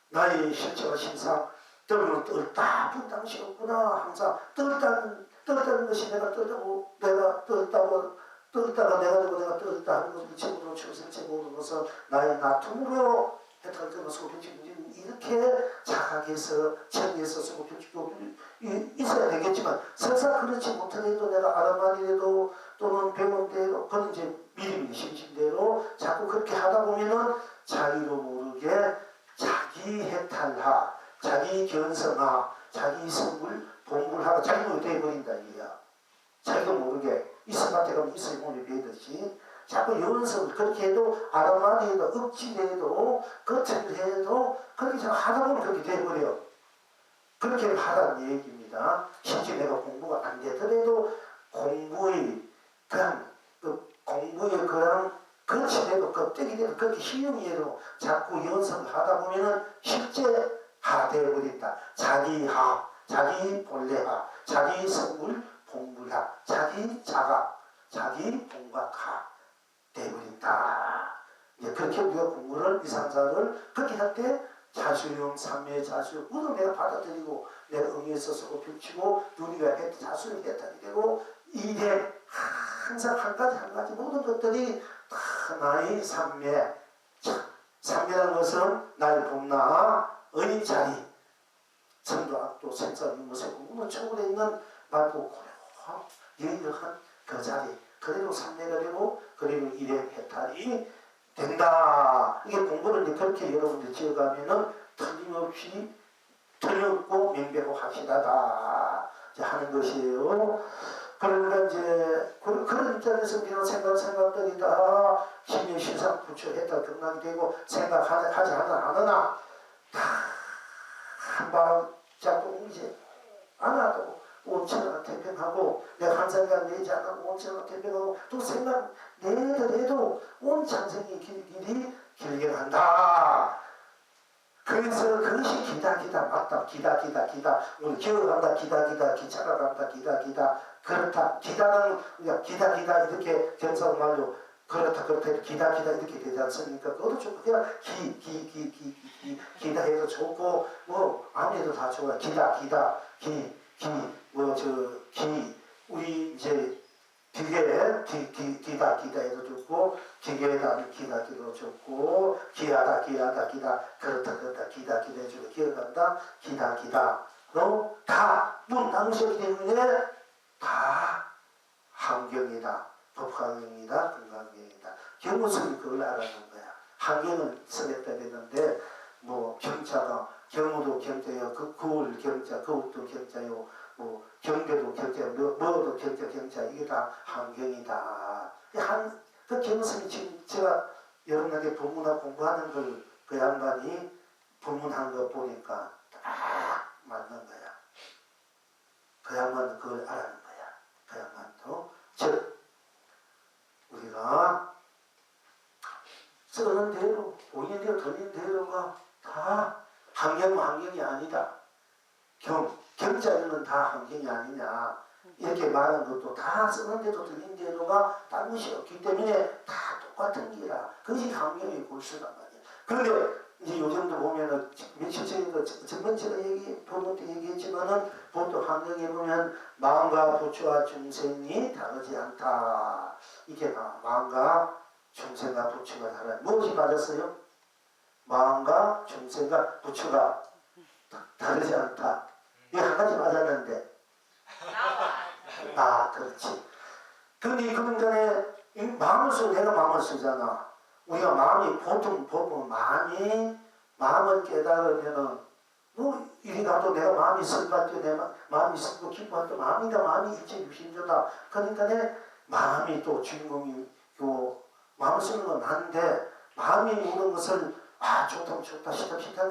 나의 실체와 신상 때로는 떨다분 당시였구나. 항상 떨다는 것이 내가 떨다고 내가 떨다가 내가 되고 내가 떨다 하는 것을 제목으로 최고생 모든 것은 나의 나툼으로 해탈 때는 소변치는 이렇게 자각해서 정리해서 소변치고 있어야 되겠지만 설사 그렇지 못하더라도 내가 알아만이라도 또는 배운 대로 그건 이제 미리미리 심심대로 자꾸 그렇게 하다 보면은 자기도 모르게 자기 해탈하, 자기 견성하, 자기 성불, 봉불하고 자기도 되어버린다 이거야. 자기도 모르게 이성한테 가면 이성이 몸이 배듯이 자꾸 연습을 그렇게 해도 아람만이 해도 억지해도 겉을 해도 그렇게 잘 하다 보면 그렇게 돼버려. 그렇게 하라는 얘기입니다. 실제 내가 공부가 안 되더라도 공부의 그렇지 돼도 껍데기 돼도 그렇게 희용이 해도 자꾸 연습을 하다 보면은 실제 하 되어버린다. 자기 하, 자기 본래하, 자기 성불, 봉불하, 자기 자각, 자기 봉각하 되어버린다. 이제 그렇게 우리가 공부를 이상사를 그렇게 할 때 자수용, 삼매 자수, 모두 내가 받아들이고 내가 응해서 서고 펼치고 누리가 자수용 해탈이 되고 이래 항상 한 가지 모든 것들이 다 나의 삼매. 삼매라는 것은 나의 봄나 어린 자리 성도악도 생사의 모습 공부는 초월에 있는 맑고 고요한 여유한 그 자리 그대로 삼매가 되고 그리고 일의 해탈이 된다. 이게 공부를 이제 그렇게 여러분들 지어가면은 틀림없고 명백하고 확실하다 하는 것이에요. 그러니까 이제 그런 입장에서 우리는 생각들이 다 힘의 시상 부처했다 등락이 되고 생각하지 않으나 한 발자국 이제 안 하고 온천하나 태평하고 내가 한 생각 내지 않고 온천하나 태평하고 또 생각 내더라도 온 창생의 길이 길게 간다. 그래서 그것이 기다 맞다. 기다 오늘 기어간다 기차가 간다 기다 그렇다. 기다는 우리가 기다 이렇게 경상말로 그렇다 기다 이렇게 되지 않습니까? 그것도 좀 그냥 기다 해도 좋고 뭐 아무래도 다 좋아. 기다 우리 이제 기다 해도 좋고 기계에다 기다도 좋고 기하다 그렇다 기다 해주고 기어간다 기다로 다 당시이기 때문에 다 환경이다 법환경이다 건강경이다 경우성이 그걸 알아는 거야. 환경은 쓰겠다 그랬는데 뭐 경자가 경우도 경자요 그울 경자 그울도 경자요 뭐 경계도 경자 뭐도 경자 이게 다 환경이다. 그 경성이 지금 제가 여러분에게 법문학 공부하는 걸 그 양반이 법문한 거 보니까 딱 맞는 거야. 그 양반은 그걸 알아는 거야. 그 양반도 즉 우리가 쓰는 대로 보이는 대로 들리는 대로가 다 환경이 아니다. 경자는 다 환경이 아니냐 이렇게 말하는 것도 다 쓰는 대로 들리는 대로가 다른 것이 없기 때문에 다 똑같은 기라. 그것이 환경의 골수란 말이야. 그런데 이제 요즘도 보면은 며칠 전에 전번 제가 보면 때 얘기했지만은 보통 환경에 보면 마음과 부처와 중생이 다르지 않다. 이게 마음과 중생과 부처가 다르다. 무엇이 맞았어요? 마음과 중생과 부처가 다르지 않다. 이게 한 가지 맞았는데. 그렇지. 근데 그런 전에 내가 마음을 쓰잖아. 우리가 마음이 보통 보면 마음을 깨달으면은 뭐 이리 가도 내가 마음이 슬퍼도 내 마음이 슬프고 기뻐도 마음이 일체 유심조다. 그러니까 내 마음이 또 주인공이고 마음을 쓰는 건 한데 마음이 모든 것을 좋다 싫다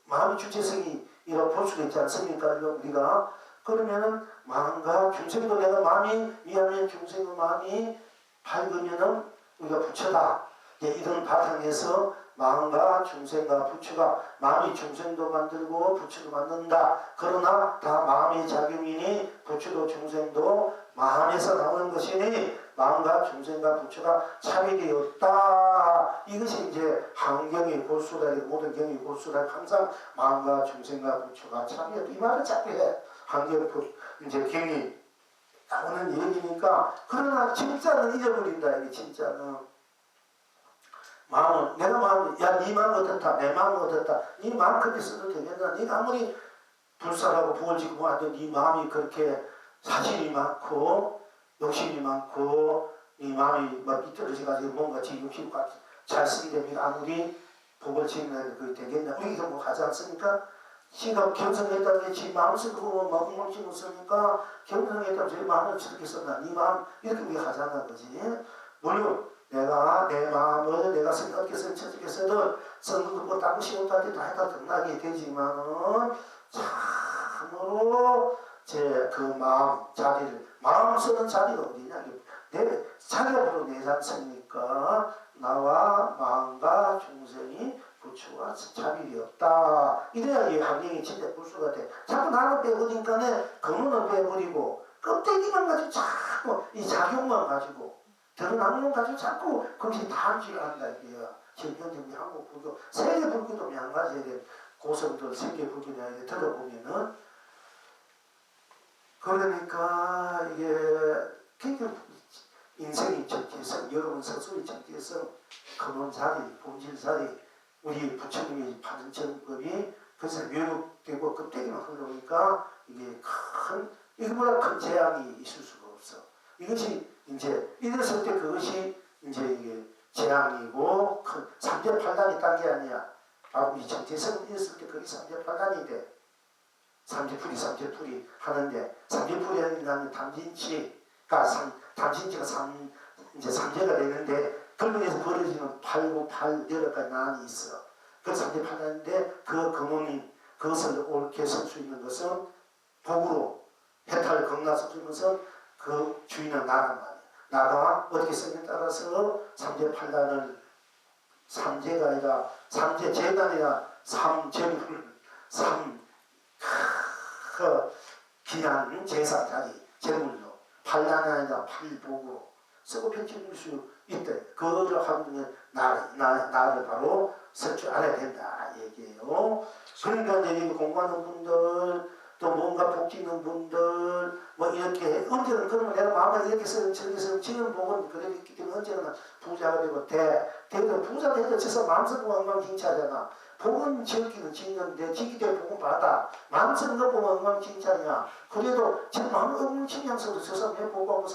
마음이 주체성이 이런 볼 수가 있지 않습니까? 우리가 그러면은 마음과 중생도 내가 마음이 미하면 중생의 마음이 밝으면은 우리가 부처다. 이런 바탕에서 마음과 중생과 부처가 마음이 중생도 만들고 부처도 만든다. 그러나 다 마음의 작용이니 부처도 중생도 마음에서 나오는 것이니 마음과 중생과 부처가 차별이 없다. 이것이 이제 환경의 골수다. 모든 경의 골수다. 항상 마음과 중생과 부처가 차별이 없다. 이 말을 자꾸 해. 환경 이제 경이 나오는 얘기니까. 그러나 진짜는 잊어버린다. 이게 진짜는. 마음은 내가 네 마음 어떻다 내 마음 어떻다 네 마음 그렇게 써도 되겠나. 네가 아무리 불살하고 부얼지고 하도 네 마음이 그렇게 사심이 많고 욕심이 많고 네 마음이 막 삐뚤어져가지고 뭔가 지 욕심이 잘 쓰게 되면 아무리 복을 지으면 그게 되겠나. 우리가 뭐 하지 않습니까? 지가 경성했다는 게 지 마음 쓰고 막 엉망지 못쓰니까 경성했다고 제 마음을 저렇게 썼나 네 마음 이렇게 우리가 하자는 거지. 물론 내가 내 마음을 내가 생각해서 저렇게서도 쓰는 것보다 당시 못할 때도 하여튼 등락이 되지만은 참으로 제 그 마음 쓰는 자리가 어디냐. 내 자기가 바로 내지 않습니까? 나와 마음과 중생이 부처와 차별이 없다. 이래야 이 환경이 진짜 불수가 돼. 자꾸 나는 빼버리니까 근원은 빼버리고 껍데기만 가지고 자꾸 이 작용만 가지고 드러나는 것 가지고 자꾸 그것이 단지를 한다 이게야. 지금 현재 우리 한국 불교, 세계 불교도 마찬가지에 고성들 세계 불교에 들어보면은 그러니까 이게 굉장히 인생의 정체성, 여러분 스스로의 정체성, 근원 자리, 본질 자리, 우리 부처님의 받은 정법이 그래서 왜곡되고 껍데기만 흘러오니까 이게 이거보다 큰 재앙이 있을 수가 없어. 이것이 이제 이랬을 때 그것이 이제 이게 재앙이고 큰 3대 8단이 딴 게 아니야. 바로 이 정체성을 잃었을 때 그게 3대 8단이 돼. 삼재풀이 하는데 삼재풀이 하는 담진치가 담진치가 이제 삼재가 되는데 그러면서 벌어지는 팔고 팔 여러 가지 난이 있어. 그 삼재팔라는데 그 근원이 그것을 옳게 쓸 수 있는 것은 복으로 해탈을 건너서 주는 것은 그 주인은 나란 말이야. 나가 어떻게 쓰냐에 따라서 삼재팔란을 삼재가 아니라 삼재재단이라 삼재물을 귀한 제사 자리 제물로 팔란이 아니라 팔복으로 쓰고 펼쳐줄 수 있대. 그거를 하기 위해 나를 바로 쓸 줄 알아야 된다 얘기예요. 그러니까 이제 공부하는 분들 또 뭔가 복 짓는 분들 뭐 이렇게 언제는 그러면 내가 마음을 이렇게 쓰는 저렇게 쓰는 지금 복은 그랬기 때문에 언제나 부자가 되고 대도 부자 되도 쳐서 마음속은 엉망진창이잖아. 복은 지었기는 짓는데 지기 때문에 복은 받아. 마음속은 거 보면 엉망진창이야. 그래도 지금 마음을 엉망진창으로 쳐서 왜 복하고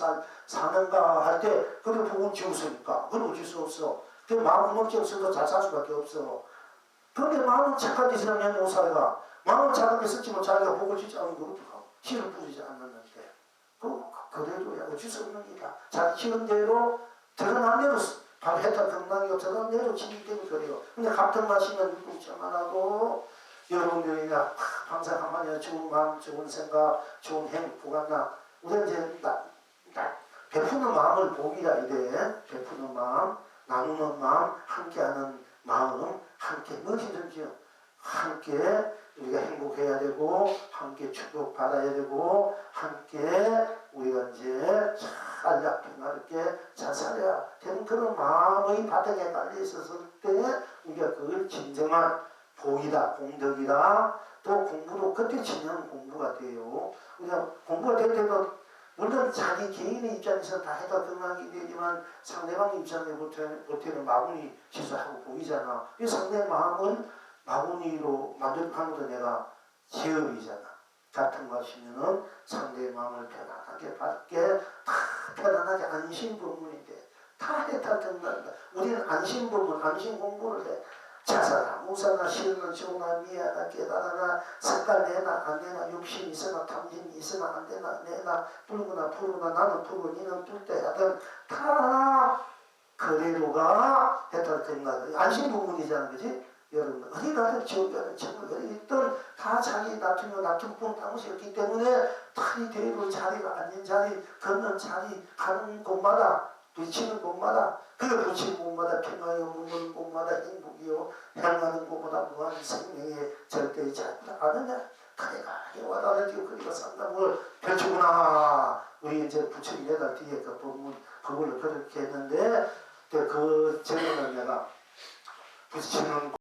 사는가 할 때 그래도 복은 지었으니까 그건 어쩔 수 없어. 그 마음은 엉망진창으로 잘 살 수밖에 없어. 그런데 마음은 착한 짓을 하면 못 살아. 마음을 착하게 썼지만 자기가 복을 짓지 않은 거 어떡하고 실을 부리지 않았는데 그래도 어쩔 수 없는 일이다. 자기 지은 대로 드러난 대로 바로 해탈 건강이고 드러난 대로 지기 때문에 그래요. 근데 같은 마시면 묵지만 하고 여러분들이 항상 가만히 좋은 마음, 좋은 생각, 좋은 행복한 나 우리는 이제 베푸는 마음을 복이라 이래. 베푸는 마음, 나누는 마음, 함께하는 마음, 함께 무엇이든지요. 함께 우리가 행복해야 되고 함께 축복받아야 되고 함께 우리가 이제 잘 약평하게 잘 살아야 되는 그런 마음의 바닥에 깔려 있었을 때 우리가 그걸 진정한 복이다, 공덕이다. 또 공부도 그때 진정한 공부가 돼요. 우리가 공부가 될 때도 물론 자기 개인의 입장에서 다 해가 등하게 되지만 상대방 입장에 볼 때는 마구니 지수하고 보이잖아. 이 상대 마음은 마구니로 만족하는 것도 내가 제업이잖아. 같은 것이면은 상대의 마음을 편안하게 받게 다 편안하게 안심부문인데 다 해탈된다. 우리는 안심부문, 안심공부를 해. 자사나 무사나 싫으나 좋으나 미안하나 깨달으나 색깔 내나 안 내나 욕심 있으나 탐심이 있으나 안 되나 내나 불구나 푸르나 나는 푸르 니는 뚫때 하든 다 그대로가 해탈된다. 안심부문이잖아, 그지? 여러분 어디 가든 지옥 가든 천국 어디 있든 다 자기 낮춤 뿐땅이었기 때문에 다이 대로 자리가 앉은 자리 걷는 자리 가는 곳마다 부치는 곳마다 그 부치는 곳마다 평화요 묵는 곳마다 행복이요 향하는 곳마다 무한 생명의 절대의 자리가 아느냐 가게가게 와닿아지고 그리고 상담을 펼치구나. 우리 이제 부처님 매달 뒤에 그 법문 그걸로 그렇게 했는데 그 전에는 내가 부치는